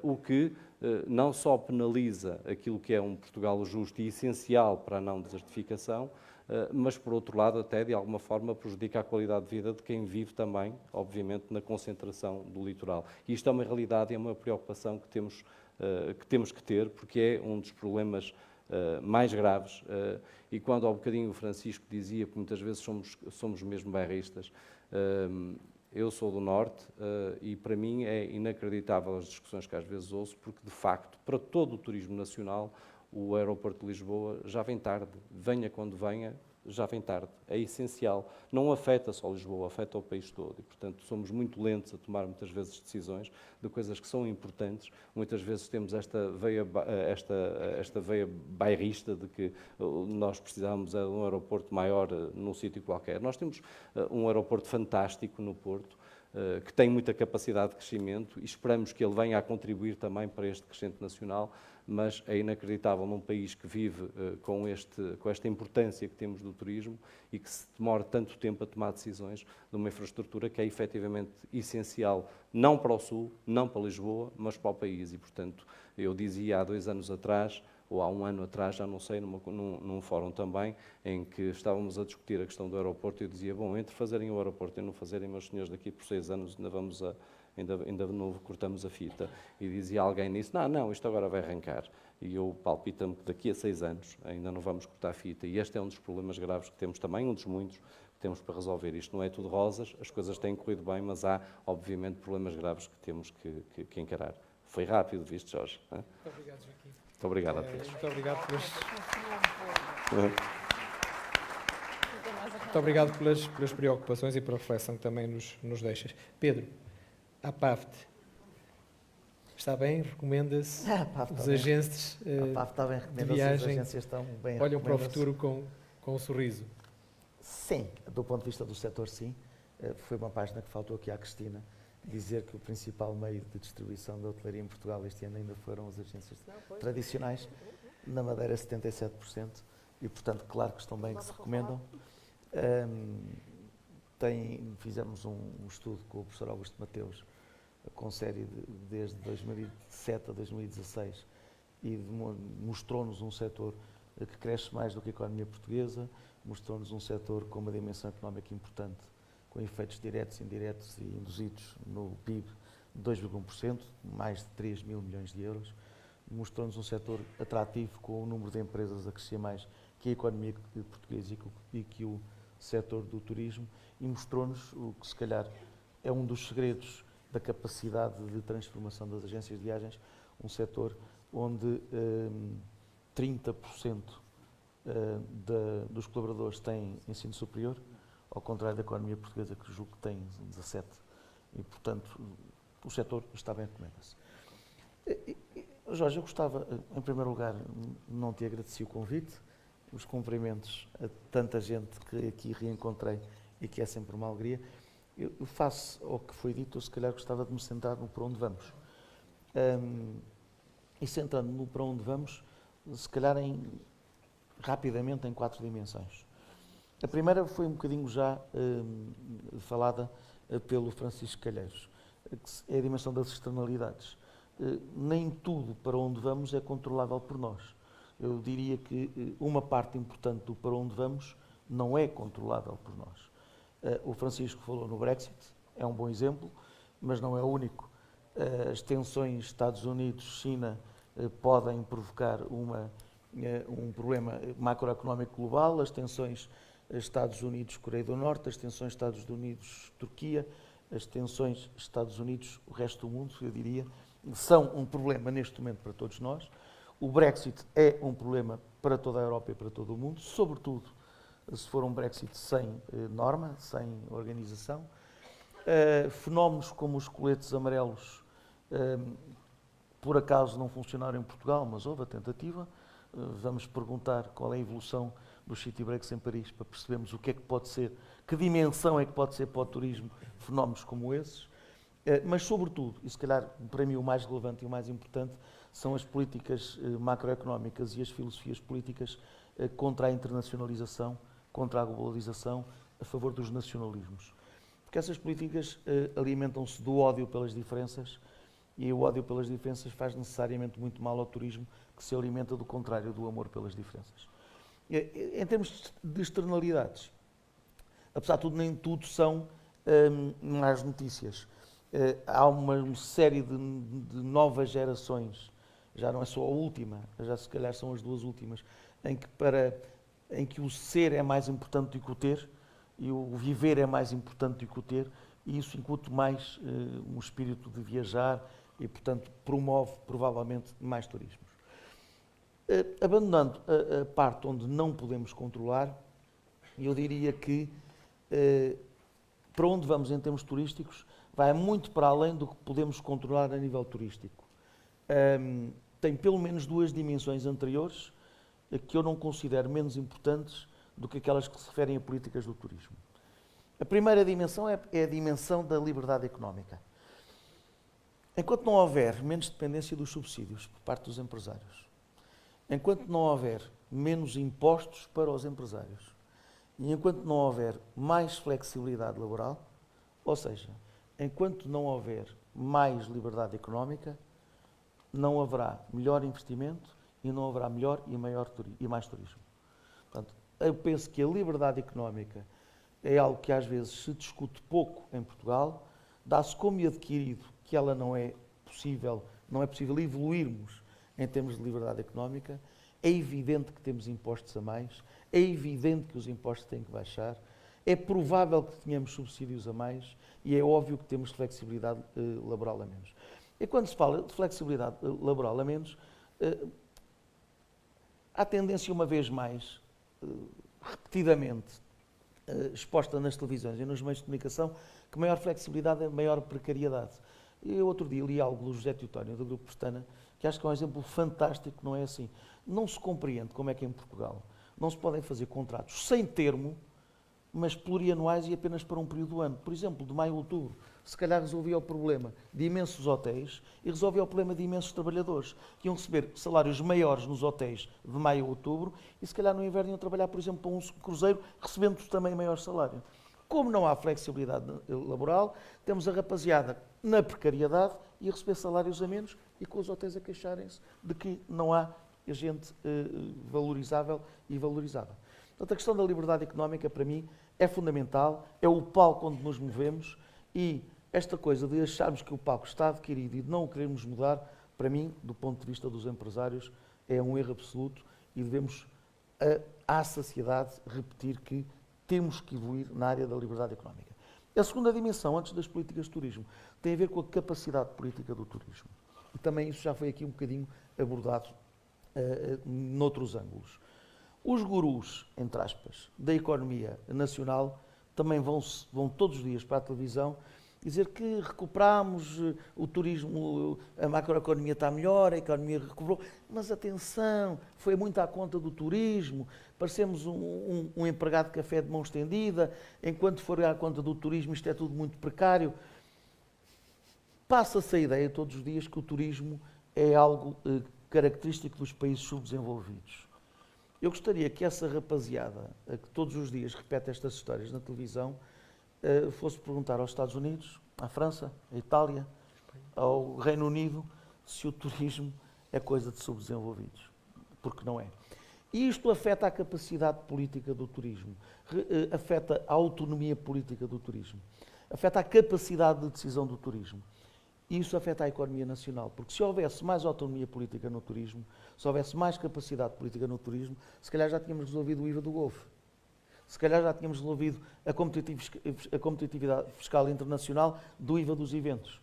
o que não só penaliza aquilo que é um Portugal justo e essencial para a não desertificação, mas, por outro lado, até de alguma forma prejudica a qualidade de vida de quem vive também, obviamente, na concentração do litoral. E isto é uma realidade e é uma preocupação que temos que ter, porque é um dos problemas mais graves. E quando há um bocadinho o Francisco dizia que muitas vezes somos mesmo bairristas, eu sou do Norte e para mim é inacreditável as discussões que às vezes ouço, porque de facto, para todo o turismo nacional, o aeroporto de Lisboa já vem tarde. Venha quando venha, já vem tarde. É essencial. Não afeta só Lisboa, afeta o país todo. E, portanto, somos muito lentos a tomar muitas vezes decisões de coisas que são importantes. Muitas vezes temos esta veia bairrista de que nós precisamos de um aeroporto maior num sítio qualquer. Nós temos um aeroporto fantástico no Porto, que tem muita capacidade de crescimento e esperamos que ele venha a contribuir também para este crescimento nacional, mas é inacreditável num país que vive com esta importância que temos do turismo e que se demora tanto tempo a tomar decisões de uma infraestrutura que é efetivamente essencial, não para o Sul, não para Lisboa, mas para o país. E, portanto, eu dizia há 2 anos atrás, ou há 1 ano atrás, já não sei, num fórum também, em que estávamos a discutir a questão do aeroporto, e eu dizia, bom, entre fazerem o aeroporto e não fazerem, meus senhores, daqui por 6 anos ainda não cortamos a fita. E dizia alguém nisso, não, isto agora vai arrancar. E eu palpita-me que daqui a 6 anos ainda não vamos cortar a fita. E este é um dos problemas graves que temos também, um dos muitos que temos para resolver. Isto não é tudo rosas, as coisas têm corrido bem, mas há, obviamente, problemas graves que temos que encarar. Foi rápido, viste, Jorge? Muito obrigado, Joaquim. Muito obrigado a todos. Muito obrigado pelas preocupações e pela reflexão que também nos deixas. Pedro, a PAFT está bem? Recomenda-se? Os agentes de viagem olham para o futuro com um sorriso. Sim, do ponto de vista do setor, sim. Foi uma página que faltou aqui à Cristina, dizer que o principal meio de distribuição da hotelaria em Portugal este ano ainda foram as agências tradicionais, na Madeira 77%, e portanto, claro que estão bem, que se recomendam. Fizemos um estudo com o professor Augusto Mateus, com série desde 2007 a 2016, e mostrou-nos um setor que cresce mais do que a economia portuguesa, mostrou-nos um setor com uma dimensão económica importante, com efeitos diretos, indiretos e induzidos no PIB de 2,1%, mais de 3 mil milhões de euros. Mostrou-nos um setor atrativo, com o número de empresas a crescer mais que a economia portuguesa e que o setor do turismo, e mostrou-nos o que se calhar é um dos segredos da capacidade de transformação das agências de viagens, um setor onde 30% dos colaboradores têm ensino superior, ao contrário da economia portuguesa, que julgo que tem 17%. E, portanto, o setor está bem, recomenda-se. Jorge, eu gostava, em primeiro lugar, não te agradeci o convite, os cumprimentos a tanta gente que aqui reencontrei e que é sempre uma alegria. Eu faço ao que foi dito, eu se calhar gostava de me centrar no para onde vamos. E centrando no para onde vamos, se calhar rapidamente em 4 dimensões. A primeira foi um bocadinho já falada pelo Francisco Calheiros, que é a dimensão das externalidades. Nem tudo para onde vamos é controlável por nós. Eu diria que uma parte importante do para onde vamos não é controlável por nós. O Francisco falou no Brexit, é um bom exemplo, mas não é o único. As tensões Estados Unidos-China podem provocar um problema macroeconómico global, as tensões Estados Unidos-Coreia do Norte, as tensões Estados Unidos-Turquia, as tensões Estados Unidos-o resto do mundo, eu diria, são um problema neste momento para todos nós. O Brexit é um problema para toda a Europa e para todo o mundo, sobretudo se for um Brexit sem norma, sem organização. Fenómenos como os coletes amarelos, por acaso não funcionaram em Portugal, mas houve a tentativa. Vamos perguntar qual é a evolução dos city breaks em Paris, para percebermos o que é que pode ser, que dimensão é que pode ser para o turismo fenómenos como esses. Mas, sobretudo, e se calhar para mim o mais relevante e o mais importante, são as políticas macroeconómicas e as filosofias políticas contra a internacionalização, contra a globalização, a favor dos nacionalismos. Porque essas políticas alimentam-se do ódio pelas diferenças, e o ódio pelas diferenças faz necessariamente muito mal ao turismo, que se alimenta do contrário, do amor pelas diferenças. Em termos de externalidades, apesar de tudo, nem tudo são más notícias. Há uma série de novas gerações, já não é só a última, já se calhar são as duas últimas, em que o ser é mais importante do que o ter, e o viver é mais importante do que o ter, e isso incute mais um espírito de viajar e, portanto, promove provavelmente mais turismos. Abandonando a parte onde não podemos controlar, eu diria que para onde vamos em termos turísticos vai muito para além do que podemos controlar a nível turístico. Tem pelo menos duas dimensões anteriores que eu não considero menos importantes do que aquelas que se referem a políticas do turismo. A primeira dimensão é a dimensão da liberdade económica. Enquanto não houver menos dependência dos subsídios por parte dos empresários, enquanto não houver menos impostos para os empresários e enquanto não houver mais flexibilidade laboral, ou seja, enquanto não houver mais liberdade económica, não haverá melhor investimento e não haverá melhor e mais turismo. Portanto, eu penso que a liberdade económica é algo que às vezes se discute pouco em Portugal, dá-se como adquirido que ela não é possível evoluirmos em termos de liberdade económica. É evidente que temos impostos a mais, é evidente que os impostos têm que baixar, é provável que tenhamos subsídios a mais e é óbvio que temos flexibilidade laboral a menos. E quando se fala de flexibilidade laboral a menos, há tendência, uma vez mais, repetidamente, exposta nas televisões e nos meios de comunicação, que maior flexibilidade é maior precariedade. Eu outro dia li algo do José Teotónio, do Grupo Pestana, que acho que é um exemplo fantástico, não é assim. Não se compreende como é que em Portugal não se podem fazer contratos sem termo, mas plurianuais e apenas para um período do ano. Por exemplo, de maio a outubro. Se calhar resolvia o problema de imensos hotéis e resolvia o problema de imensos trabalhadores, que iam receber salários maiores nos hotéis de maio a outubro e se calhar no inverno iam trabalhar, por exemplo, para um cruzeiro, recebendo também maior salário. Como não há flexibilidade laboral, temos a rapaziada na precariedade e a receber salários a menos e com os hotéis a queixarem-se de que não há gente valorizável e valorizada. Portanto, a questão da liberdade económica, para mim, é fundamental, é o palco onde nos movemos e esta coisa de acharmos que o palco está adquirido e de não o querermos mudar, para mim, do ponto de vista dos empresários, é um erro absoluto e devemos, à saciedade, repetir que temos que evoluir na área da liberdade económica. A segunda dimensão, antes das políticas de turismo, tem a ver com a capacidade política do turismo. E também isso já foi aqui um bocadinho abordado noutros ângulos. Os gurus, entre aspas, da economia nacional também vão todos os dias para a televisão dizer que recuperamos o turismo, a macroeconomia está melhor, a economia recuperou, mas atenção, foi muito à conta do turismo, parecemos um empregado de café de mão estendida, enquanto for à conta do turismo isto é tudo muito precário. Passa-se a ideia todos os dias que o turismo é algo característico dos países subdesenvolvidos. Eu gostaria que essa rapaziada, que todos os dias repete estas histórias na televisão, fosse perguntar aos Estados Unidos, à França, à Itália, ao Reino Unido, se o turismo é coisa de subdesenvolvidos. Porque não é. E isto afeta a capacidade política do turismo, afeta a autonomia política do turismo, afeta a capacidade de decisão do turismo. E isso afeta a economia nacional, porque se houvesse mais autonomia política no turismo, se houvesse mais capacidade política no turismo, se calhar já tínhamos resolvido o IVA do Golfe. Se calhar já tínhamos resolvido a competitividade fiscal internacional do IVA dos eventos.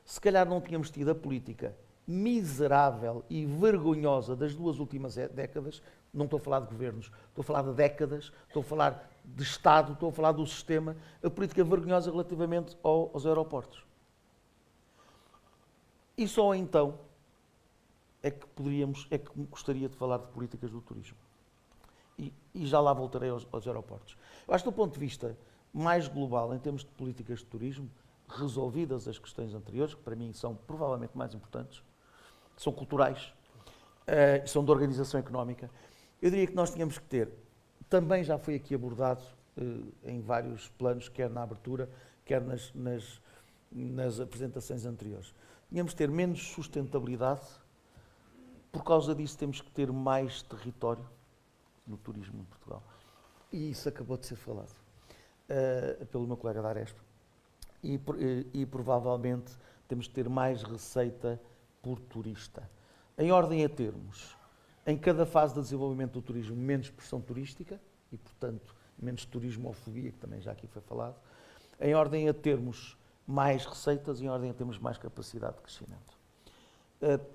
Se calhar não tínhamos tido a política miserável e vergonhosa das duas últimas décadas, não estou a falar de governos, estou a falar de décadas, estou a falar de Estado, estou a falar do sistema, a política vergonhosa relativamente aos aeroportos. E só então é que gostaria de falar de políticas do turismo. e já lá voltarei aos aeroportos. Eu acho que do ponto de vista mais global, em termos de políticas de turismo, resolvidas as questões anteriores, que para mim são provavelmente mais importantes, são culturais, são de organização económica, eu diria que nós tínhamos que ter, também já foi aqui abordado em vários planos, quer na abertura, quer nas apresentações anteriores, tínhamos que ter menos sustentabilidade, por causa disso temos que ter mais território no turismo em Portugal. E isso acabou de ser falado pelo meu colega da Aresp. E provavelmente temos que ter mais receita por turista. Em ordem a termos, em cada fase de desenvolvimento do turismo, menos pressão turística e, portanto, menos turismofobia, que também já aqui foi falado. Em ordem a termos mais receitas e em ordem a termos mais capacidade de crescimento.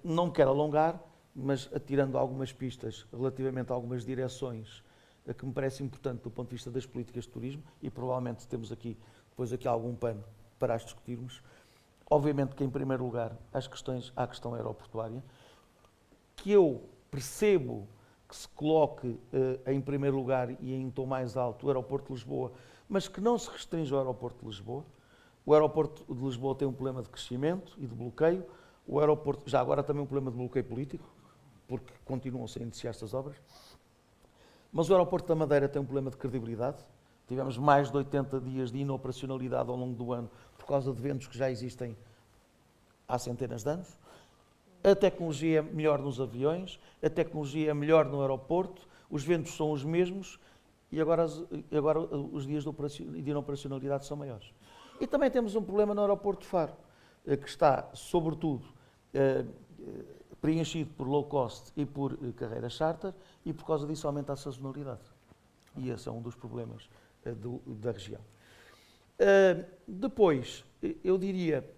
Não me quero alongar, mas atirando algumas pistas relativamente a algumas direções que me parece importante do ponto de vista das políticas de turismo, e provavelmente temos aqui, depois aqui algum pano para as discutirmos. Obviamente que, em primeiro lugar, há a questão aeroportuária, que eu percebo que se coloque em primeiro lugar e em tom mais alto o aeroporto de Lisboa, mas que não se restringe ao aeroporto de Lisboa. O aeroporto de Lisboa tem um problema de crescimento e de bloqueio. O aeroporto, já agora também um problema de bloqueio político, porque continuam sem iniciar estas obras. Mas o aeroporto da Madeira tem um problema de credibilidade. Tivemos mais de 80 dias de inoperacionalidade ao longo do ano por causa de ventos que já existem há centenas de anos. A tecnologia é melhor nos aviões, a tecnologia é melhor no aeroporto, os ventos são os mesmos e agora os dias de inoperacionalidade são maiores. E também temos um problema no aeroporto de Faro, que está, sobretudo, preenchido por low cost e por carreiras charter, e por causa disso aumenta a sazonalidade. E esse é um dos problemas da região. Depois, eu diria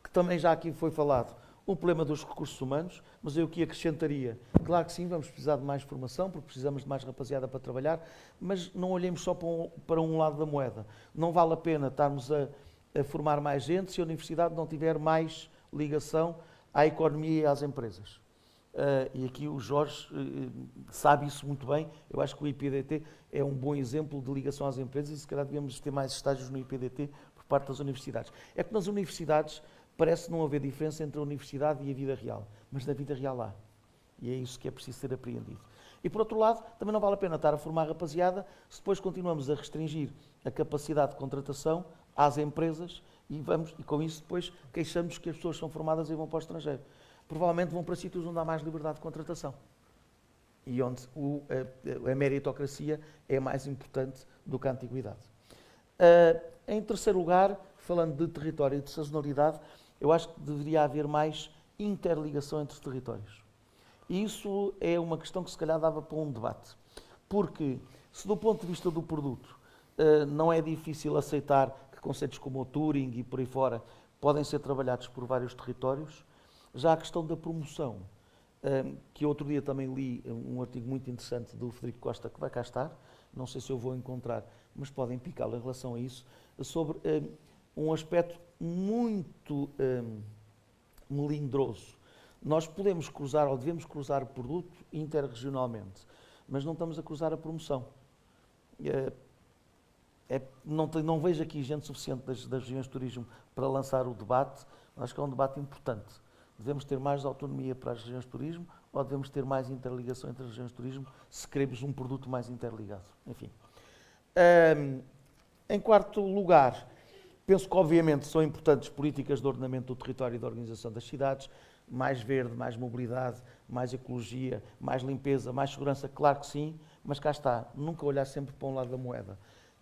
que também já aqui foi falado o problema dos recursos humanos, mas eu aqui acrescentaria, claro que sim, vamos precisar de mais formação, porque precisamos de mais rapaziada para trabalhar, mas não olhemos só para um lado da moeda. Não vale a pena estarmos a formar mais gente se a universidade não tiver mais ligação à economia e às empresas. E aqui o Jorge sabe isso muito bem. Eu acho que o IPDT é um bom exemplo de ligação às empresas e se calhar devemos ter mais estágios no IPDT por parte das universidades. É que nas universidades parece não haver diferença entre a universidade e a vida real, mas na vida real há. E é isso que é preciso ser apreendido. E por outro lado, também não vale a pena estar a formar rapaziada se depois continuamos a restringir a capacidade de contratação às empresas e com isso depois queixamos que as pessoas são formadas e vão para o estrangeiro. Provavelmente vão para sítios onde há mais liberdade de contratação e onde a meritocracia é mais importante do que a antiguidade. Em terceiro lugar, falando de território e de sazonalidade, eu acho que deveria haver mais interligação entre territórios. E isso é uma questão que se calhar dava para um debate. Porque se do ponto de vista do produto não é difícil aceitar que conceitos como o touring e por aí fora podem ser trabalhados por vários territórios, já a questão da promoção, que outro dia também li um artigo muito interessante do Frederico Costa, que vai cá estar, não sei se eu vou encontrar, mas podem picá-lo em relação a isso, sobre um aspecto muito melindroso. Nós podemos cruzar ou devemos cruzar o produto interregionalmente, mas não estamos a cruzar a promoção. Não vejo aqui gente suficiente das regiões de turismo para lançar o debate. Acho que é um debate importante. Devemos ter mais autonomia para as regiões de turismo ou devemos ter mais interligação entre as regiões de turismo se queremos um produto mais interligado? Enfim. Em quarto lugar, penso que obviamente são importantes políticas de ordenamento do território e da organização das cidades, mais verde, mais mobilidade, mais ecologia, mais limpeza, mais segurança, claro que sim, mas cá está, nunca olhar sempre para um lado da moeda.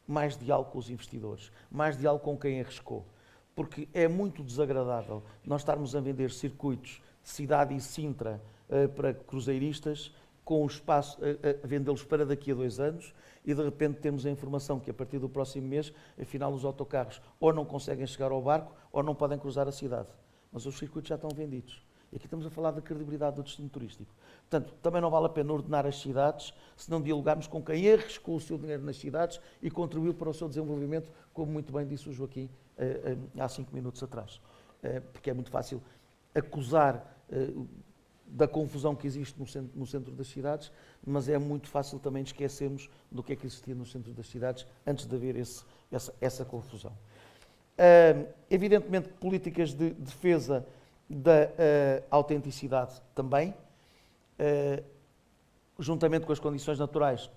Mais diálogo com os investidores, mais diálogo com quem arriscou. Porque é muito desagradável nós estarmos a vender circuitos de cidade e Sintra para cruzeiristas, com o espaço a vendê-los para daqui a 2 anos e de repente temos a informação que a partir do próximo mês, afinal os autocarros ou não conseguem chegar ao barco ou não podem cruzar a cidade. Mas os circuitos já estão vendidos. E aqui estamos a falar da credibilidade do destino turístico. Portanto, também não vale a pena ordenar as cidades se não dialogarmos com quem arriscou o seu dinheiro nas cidades e contribuiu para o seu desenvolvimento, como muito bem disse o Joaquim há 5 minutos atrás. Porque é muito fácil acusar da confusão que existe no centro das cidades, mas é muito fácil também esquecermos do que é que existia no centro das cidades antes de haver essa confusão. Evidentemente, políticas de defesa da autenticidade também, juntamente com as condições naturais.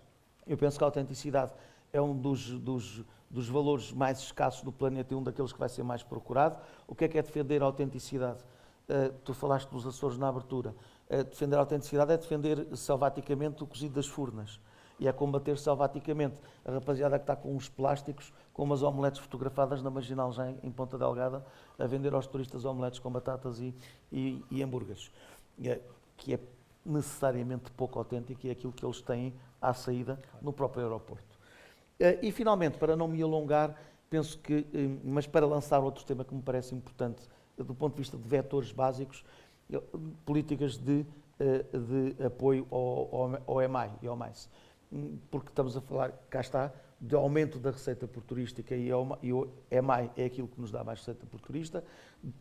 Eu penso que a autenticidade é um dos valores mais escassos do planeta e um daqueles que vai ser mais procurado. O que é defender a autenticidade? Tu falaste dos Açores na abertura. Defender a autenticidade é defender salvaticamente o cozido das furnas. E é combater salvaticamente a rapaziada que está com uns plásticos, com umas omeletes fotografadas na Marginal já em Ponta Delgada, a vender aos turistas omeletes com batatas e hambúrgueres. Que é necessariamente pouco autêntico e é aquilo que eles têm à saída no próprio aeroporto. E finalmente, para não me alongar, penso que, mas para lançar outro tema que me parece importante, do ponto de vista de vetores básicos, políticas de apoio ao EMAI e ao MAIS. Porque estamos a falar, cá está, de aumento da receita por turística e o EMAI é aquilo que nos dá mais receita por turista.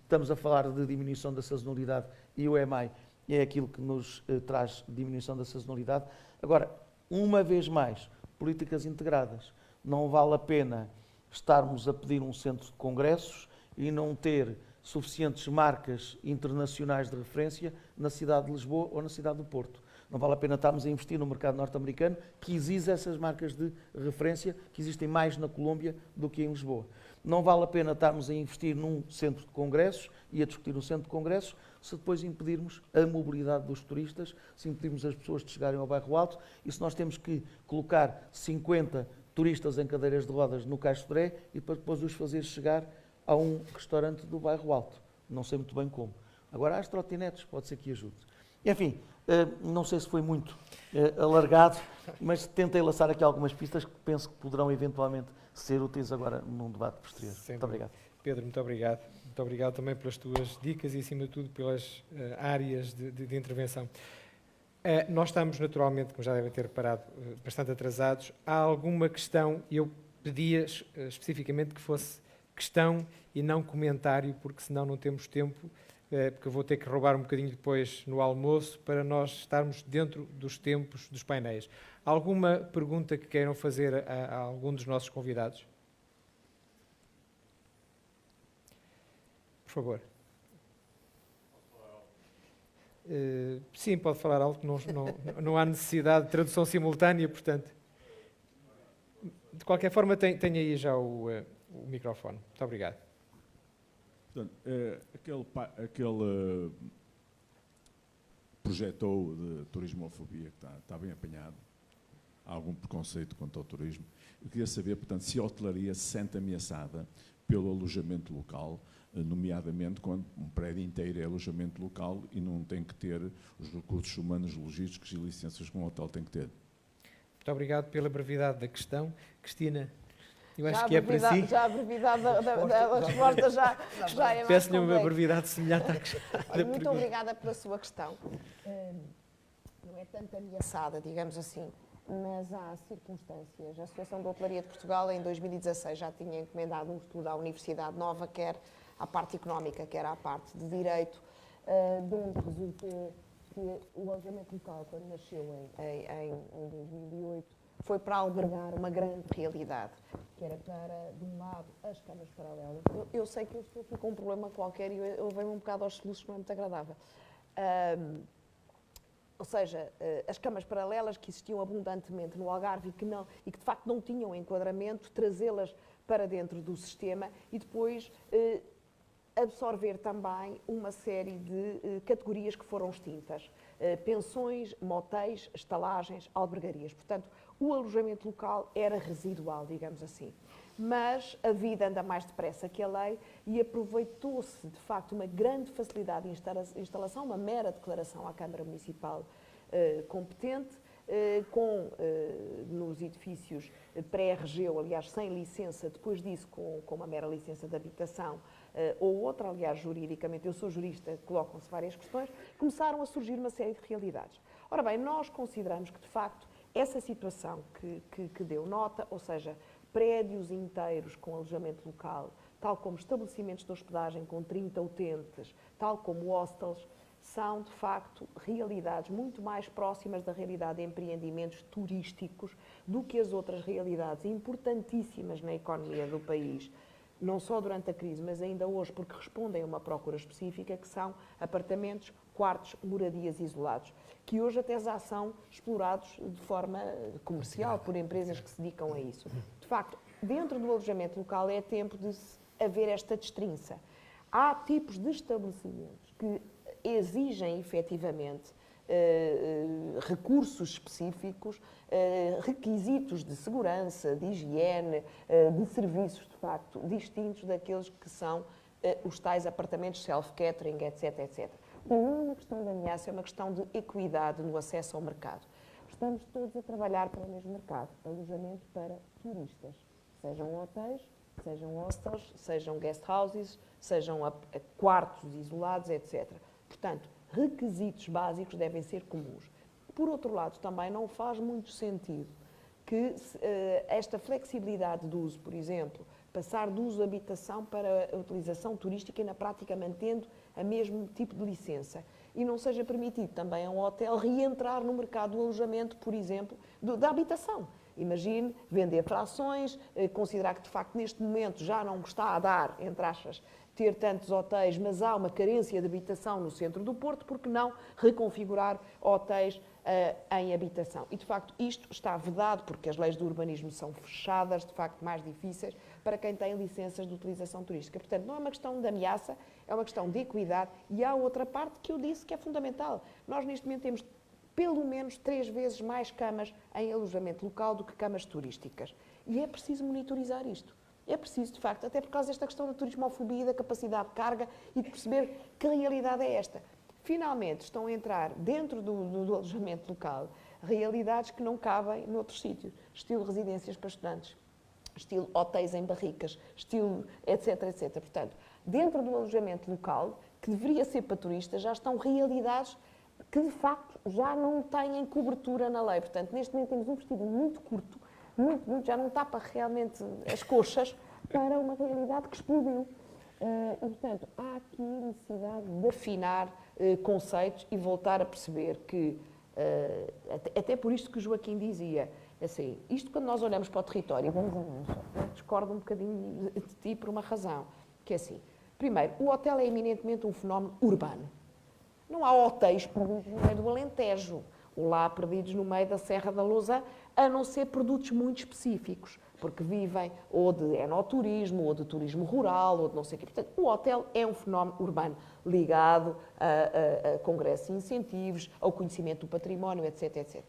Estamos a falar de diminuição da sazonalidade e o EMAI é aquilo que nos traz diminuição da sazonalidade. Agora, uma vez mais, políticas integradas. Não vale a pena estarmos a pedir um centro de congressos e não ter suficientes marcas internacionais de referência na cidade de Lisboa ou na cidade do Porto. Não vale a pena estarmos a investir no mercado norte-americano, que exige essas marcas de referência, que existem mais na Colômbia do que em Lisboa. Não vale a pena estarmos a investir num centro de congressos e a discutir um centro de congressos, se depois impedirmos a mobilidade dos turistas, se impedirmos as pessoas de chegarem ao Bairro Alto e se nós temos que colocar 50 turistas em cadeiras de rodas no Caixo de Dré e para depois os fazer chegar a um restaurante do Bairro Alto. Não sei muito bem como. Agora, as trotinetes, pode ser que ajude. Enfim, não sei se foi muito alargado, mas tentei lançar aqui algumas pistas que penso que poderão eventualmente ser úteis agora num debate posterior. Muito obrigado. Pedro, muito obrigado. Muito obrigado também pelas tuas dicas e, acima de tudo, pelas áreas de intervenção. Nós estamos, naturalmente, como já devem ter reparado, bastante atrasados. Há alguma questão, e eu pedia especificamente que fosse questão e não comentário, porque senão não temos tempo, porque eu vou ter que roubar um bocadinho depois no almoço para nós estarmos dentro dos tempos dos painéis. Alguma pergunta que queiram fazer a algum dos nossos convidados? Por favor. Sim, pode falar alto, não há necessidade de tradução simultânea, portanto. De qualquer forma, tem aí já o microfone. Muito obrigado. Portanto, aquele projetou de turismofobia que está bem apanhado. Há algum preconceito quanto ao turismo. Eu queria saber, portanto, se a hotelaria se sente ameaçada pelo alojamento local, nomeadamente quando um prédio inteiro é alojamento local e não tem que ter os recursos humanos, logísticos e licenças que um hotel tem que ter. Muito obrigado pela brevidade da questão. Cristina, eu acho que é para si. Já a brevidade da resposta já é mais Peço-lhe uma complexa. brevidade semelhante à questão. Muito obrigada pela sua questão. Não é tanto ameaçada, digamos assim, mas há circunstâncias. A Associação de Hotelaria de Portugal, em 2016, já tinha encomendado um estudo à Universidade Nova, quer à parte económica, quer à parte de direito, de onde resultou que o alojamento local, quando nasceu em 2008, foi para albergar uma grande realidade, que era para, de um lado, as camas paralelas. Eu sei que eu estou aqui com um problema qualquer e eu venho um bocado aos soluços, não é muito agradável. Ou seja, as camas paralelas que existiam abundantemente no Algarve e que de facto não tinham enquadramento, trazê-las para dentro do sistema e depois absorver também uma série de categorias que foram extintas. Pensões, motéis, estalagens, albergarias. Portanto, o alojamento local era residual, digamos assim. Mas a vida anda mais depressa que a lei e aproveitou-se, de facto, uma grande facilidade de instalação, uma mera declaração à Câmara Municipal competente, nos edifícios pré-regeu, aliás, sem licença, depois disso com uma mera licença de habitação ou outra, aliás, juridicamente, eu sou jurista, colocam-se várias questões, começaram a surgir uma série de realidades. Ora bem, nós consideramos que, de facto, essa situação que deu nota, ou seja, prédios inteiros com alojamento local, tal como estabelecimentos de hospedagem com 30 utentes, tal como hostels, são, de facto, realidades muito mais próximas da realidade de empreendimentos turísticos do que as outras realidades importantíssimas na economia do país, não só durante a crise, mas ainda hoje, porque respondem a uma procura específica, que são apartamentos, quartos, moradias isolados, que hoje até já são explorados de forma comercial por empresas que se dedicam a isso. De facto, dentro do alojamento local é tempo de haver esta destrinça. Há tipos de estabelecimentos que exigem efetivamente recursos específicos, requisitos de segurança, de higiene, de serviços, de facto, distintos daqueles que são os tais apartamentos self-catering, etc, etc. Não é uma questão de ameaça, é uma questão de equidade no acesso ao mercado. Estamos todos a trabalhar para o mesmo mercado, alojamento para turistas, sejam hotéis, sejam hostels, sejam guest houses, sejam quartos isolados, etc. Portanto, requisitos básicos devem ser comuns. Por outro lado, também não faz muito sentido que esta flexibilidade de uso, por exemplo, passar do uso de habitação para a utilização turística e, na prática, mantendo o mesmo tipo de licença. E não seja permitido também a um hotel reentrar no mercado do alojamento, por exemplo, da habitação. Imagine vender frações, considerar que, de facto, neste momento já não está a dar, entre aspas, ter tantos hotéis, mas há uma carência de habitação no centro do Porto, porque não reconfigurar hotéis em habitação? E, de facto, isto está vedado, porque as leis do urbanismo são fechadas, de facto, mais difíceis para quem tem licenças de utilização turística. Portanto, não é uma questão de ameaça, é uma questão de equidade. E há outra parte que eu disse que é fundamental. Nós, neste momento, temos pelo menos 3 vezes mais camas em alojamento local do que camas turísticas. E é preciso monitorizar isto. É preciso, de facto, até por causa desta questão da turismofobia, da capacidade de carga e de perceber que realidade é esta. Finalmente, estão a entrar dentro do alojamento local realidades que não cabem noutros sítios, estilo residências para estudantes, estilo hotéis em barricas, estilo etc, etc. Portanto, dentro do alojamento local, que deveria ser para turistas, já estão realidades que, de facto, já não têm cobertura na lei. Portanto, neste momento temos um vestido muito curto, muito, já não tapa realmente as coxas para uma realidade que explodiu. E, portanto, há aqui necessidade de afinar conceitos e voltar a perceber que, até por isto que o Joaquim dizia, assim, isto quando nós olhamos para o território, vamos a nós, eu discordo um bocadinho de ti por uma razão, que é assim, primeiro, o hotel é eminentemente um fenómeno urbano. Não há hotéis perdidos no meio do Alentejo, ou lá perdidos no meio da Serra da Lousã, a não ser produtos muito específicos, porque vivem ou de enoturismo, ou de turismo rural, ou de não sei o quê. Portanto, o hotel é um fenómeno urbano ligado a congressos e incentivos, ao conhecimento do património, etc, etc.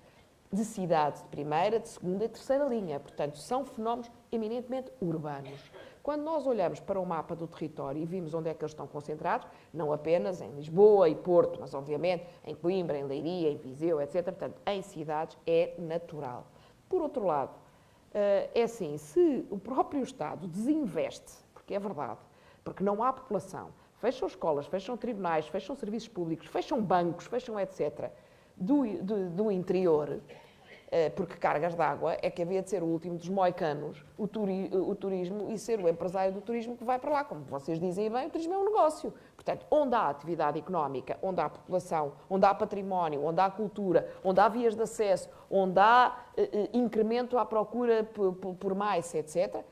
De cidade de primeira, de segunda e terceira linha. Portanto, são fenómenos eminentemente urbanos. Quando nós olhamos para o mapa do território e vimos onde é que eles estão concentrados, não apenas em Lisboa e Porto, mas obviamente em Coimbra, em Leiria, em Viseu, etc. Portanto, em cidades é natural. Por outro lado, é assim, se o próprio Estado desinveste, porque é verdade, porque não há população, fecham escolas, fecham tribunais, fecham serviços públicos, fecham bancos, fecham etc., do interior, porque cargas de água é que havia de ser o último dos moicanos, o turismo, e ser o empresário do turismo que vai para lá. Como vocês dizem bem, o turismo é um negócio. Portanto, onde há atividade económica, onde há população, onde há património, onde há cultura, onde há vias de acesso, onde há incremento à procura por mais, etc.,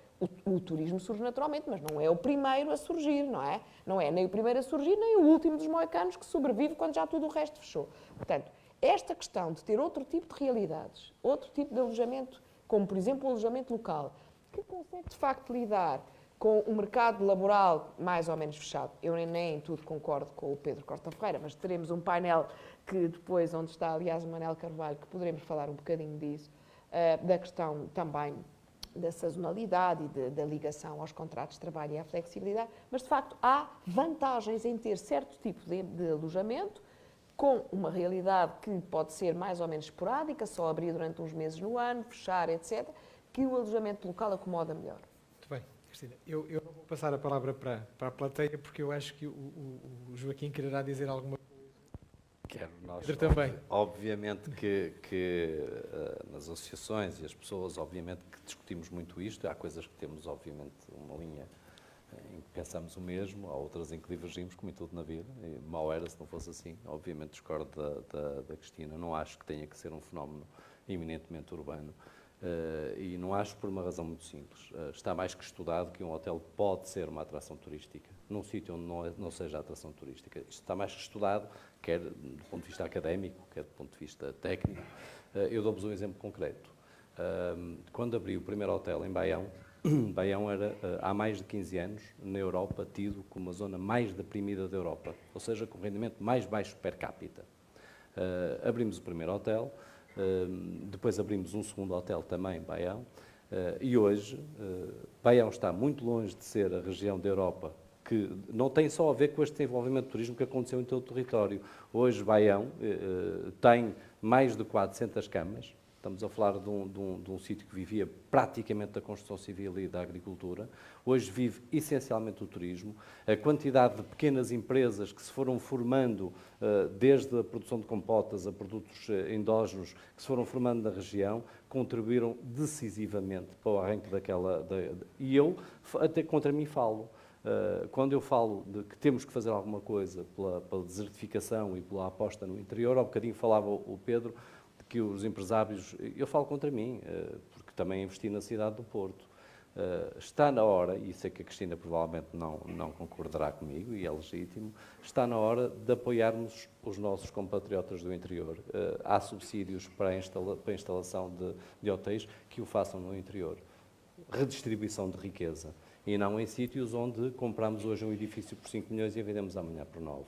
o turismo surge naturalmente, mas não é o primeiro a surgir, não é? Não é nem o primeiro a surgir, nem o último dos moicanos que sobrevive quando já tudo o resto fechou. Portanto, esta questão de ter outro tipo de realidades, outro tipo de alojamento, como por exemplo o alojamento local, que consegue de facto lidar com um mercado laboral mais ou menos fechado. Eu nem em tudo concordo com o Pedro Costa Ferreira, mas teremos um painel que depois, onde está aliás o Manel Carvalho, que poderemos falar um bocadinho disso, da questão também da sazonalidade e da ligação aos contratos de trabalho e à flexibilidade, mas de facto há vantagens em ter certo tipo de alojamento, com uma realidade que pode ser mais ou menos esporádica, só abrir durante uns meses no ano, fechar, etc., que o alojamento local acomoda melhor. Muito bem, Cristina. Eu não vou passar a palavra para a plateia, porque eu acho que o Joaquim quererá dizer alguma coisa. Quero nós. Pedro também. Obviamente que nas associações e as pessoas, obviamente, que discutimos muito isto. Há coisas que temos, obviamente, uma linha em que pensamos o mesmo, há outras em que divergimos, como em tudo na vida, e mal era se não fosse assim. Obviamente discordo da Cristina, não acho que tenha que ser um fenómeno eminentemente urbano, e não acho por uma razão muito simples. Está mais que estudado que um hotel pode ser uma atração turística, num sítio onde não seja atração turística. Isto está mais que estudado, quer do ponto de vista académico, quer do ponto de vista técnico. Eu dou-vos um exemplo concreto. Quando abri o primeiro hotel em Baião, Baião era, há mais de 15 anos, na Europa, tido como a zona mais deprimida da Europa, ou seja, com rendimento mais baixo per capita. Abrimos o primeiro hotel, depois abrimos um segundo hotel também em Baião, e hoje Baião está muito longe de ser a região da Europa que não tem só a ver com este desenvolvimento de turismo que aconteceu em todo o território. Hoje Baião tem mais de 400 camas. Estamos a falar de um sítio que vivia praticamente da construção civil e da agricultura. Hoje vive essencialmente o turismo. A quantidade de pequenas empresas que se foram formando, desde a produção de compotas a produtos endógenos, que se foram formando na região, contribuíram decisivamente para o arranque daquela... E eu, até contra mim, falo. Quando eu falo de que temos que fazer alguma coisa pela desertificação e pela aposta no interior, há bocadinho falava o Pedro, que os empresários, eu falo contra mim, porque também investi na cidade do Porto. Está na hora, e sei que a Cristina provavelmente não concordará comigo, e é legítimo, está na hora de apoiarmos os nossos compatriotas do interior. Há subsídios para a instalação de hotéis que o façam no interior. Redistribuição de riqueza. E não em sítios onde compramos hoje um edifício por 5 milhões e vendemos amanhã por 9.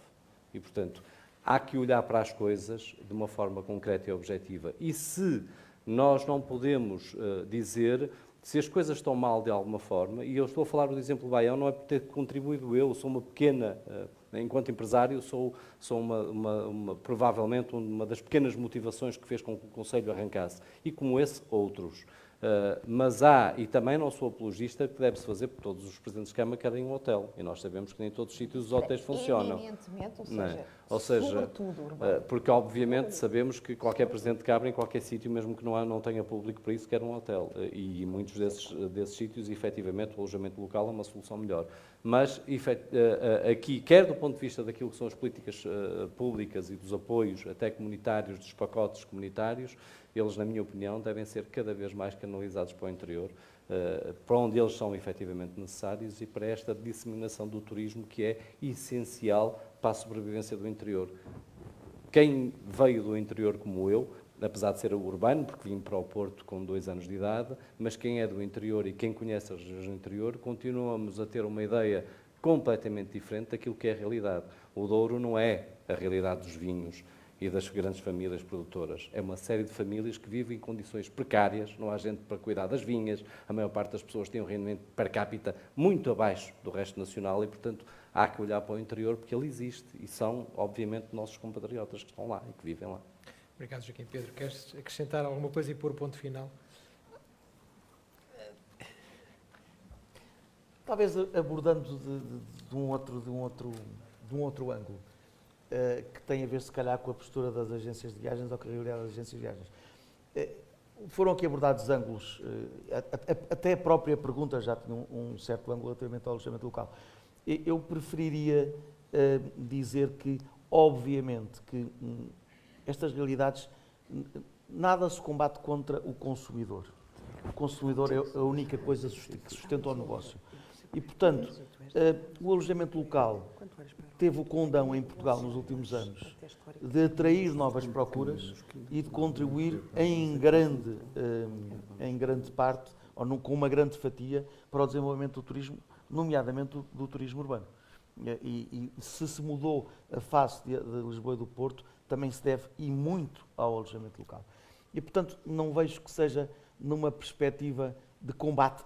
E, portanto, há que olhar para as coisas de uma forma concreta e objetiva. E se nós não podemos dizer se as coisas estão mal de alguma forma, e eu estou a falar do exemplo do Baião, não é por ter contribuído eu, sou uma pequena, enquanto empresário, sou provavelmente uma das pequenas motivações que fez com que o Conselho arrancasse. E como esse, outros. Mas há, e também não sou apologista, que deve-se fazer, porque todos os presidentes de Câmara querem um hotel. E nós sabemos que nem todos os sítios os hotéis funcionam. Eminentemente, ou seja, sobretudo urbano. porque obviamente sabemos que qualquer presidente de Câmara, em qualquer sítio, mesmo que não tenha público para isso, quer um hotel. E muitos desses sítios, efetivamente, o alojamento local é uma solução melhor. Mas, aqui, quer do ponto de vista daquilo que são as políticas públicas e dos apoios, até comunitários, dos pacotes comunitários, eles, na minha opinião, devem ser cada vez mais canalizados para o interior, para onde eles são efetivamente necessários e para esta disseminação do turismo que é essencial para a sobrevivência do interior. Quem veio do interior como eu, apesar de ser urbano, porque vim para o Porto com 2 anos de idade, mas quem é do interior e quem conhece as regiões do interior, continuamos a ter uma ideia completamente diferente daquilo que é a realidade. O Douro não é a realidade dos vinhos e das grandes famílias produtoras. É uma série de famílias que vivem em condições precárias, não há gente para cuidar das vinhas, a maior parte das pessoas tem um rendimento per capita muito abaixo do resto nacional e, portanto, há que olhar para o interior porque ele existe e são, obviamente, nossos compatriotas que estão lá e que vivem lá. Obrigado, Joaquim. Pedro, queres acrescentar alguma coisa e pôr o ponto final? Talvez abordando de um outro ângulo, que tem a ver, se calhar, com a postura das agências de viagens ou com a realidade das agências de viagens. Foram aqui abordados ângulos, até a própria pergunta já tinha um certo ângulo relativamente ao alojamento local. Eu preferiria dizer que, obviamente, que estas realidades, nada se combate contra o consumidor. O consumidor é a única coisa que sustenta o negócio. E, portanto, o alojamento local teve o condão em Portugal nos últimos anos de atrair novas procuras e de contribuir em grande parte, ou com uma grande fatia, para o desenvolvimento do turismo, nomeadamente do turismo urbano. E se mudou a face de Lisboa e do Porto, também se deve, e muito, ao alojamento local. E, portanto, não vejo que seja numa perspectiva de combate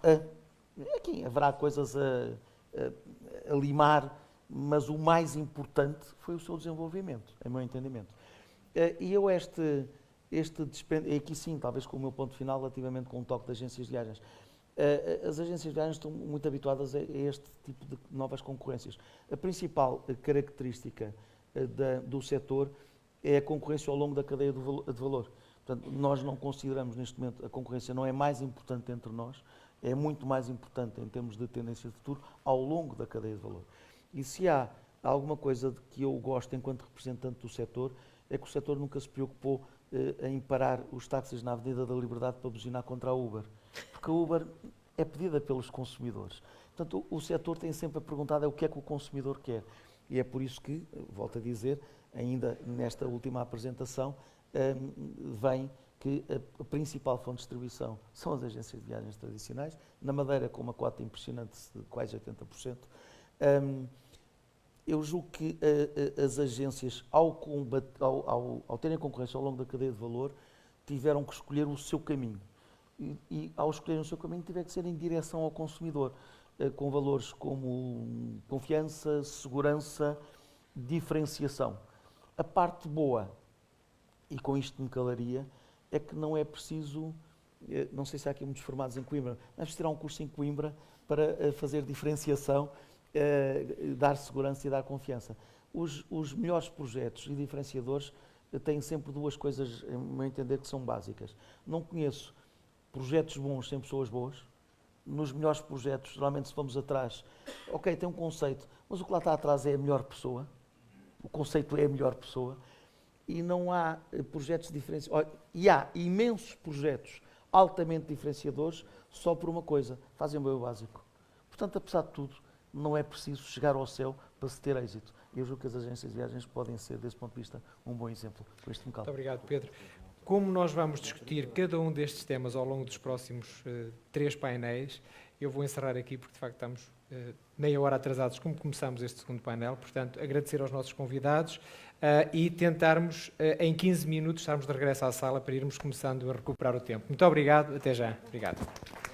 Aqui haverá coisas a limar, mas o mais importante foi o seu desenvolvimento, em meu entendimento. E eu este dispêndio, aqui sim, talvez com o meu ponto final, relativamente com o toque das agências de viagens. As agências de viagens estão muito habituadas a este tipo de novas concorrências. A principal característica do setor é a concorrência ao longo da cadeia de valor. Portanto, nós não consideramos neste momento, a concorrência não é mais importante entre nós, é muito mais importante em termos de tendência de futuro ao longo da cadeia de valor. E se há alguma coisa de que eu gosto enquanto representante do setor, é que o setor nunca se preocupou em parar os táxis na Avenida da Liberdade para buzinar contra a Uber, porque a Uber é pedida pelos consumidores. Portanto, o setor tem sempre perguntado o que é que o consumidor quer. E é por isso que, volto a dizer, ainda nesta última apresentação, vem que a principal fonte de distribuição são as agências de viagens tradicionais, na Madeira com uma cota impressionante de quase 80%. Eu julgo que as agências, ao terem concorrência ao longo da cadeia de valor, tiveram que escolher o seu caminho. E ao escolherem o seu caminho, tiveram que ser em direção ao consumidor, com valores como confiança, segurança, diferenciação. A parte boa, e com isto me calaria, é que não é preciso, não sei se há aqui muitos formados em Coimbra, não é preciso tirar um curso em Coimbra para fazer diferenciação, dar segurança e dar confiança. Os melhores projetos e diferenciadores têm sempre duas coisas, em meu entender, que são básicas. Não conheço projetos bons sem pessoas boas. Nos melhores projetos, geralmente se vamos atrás, ok, tem um conceito, mas o que lá está atrás é a melhor pessoa. O conceito é a melhor pessoa. E não há projetos diferenciadores. E há imensos projetos altamente diferenciadores só por uma coisa, fazem o meu básico. Portanto, apesar de tudo, não é preciso chegar ao céu para se ter êxito. Eu julgo que as agências de viagens podem ser, desse ponto de vista, um bom exemplo. Com este Muito obrigado, Pedro. Como nós vamos discutir cada um destes temas ao longo dos próximos 3 painéis, eu vou encerrar aqui porque, de facto, estamos meia hora atrasados como começamos este segundo painel. Portanto, agradecer aos nossos convidados e tentarmos, em 15 minutos, estarmos de regresso à sala para irmos começando a recuperar o tempo. Muito obrigado. Até já. Obrigado.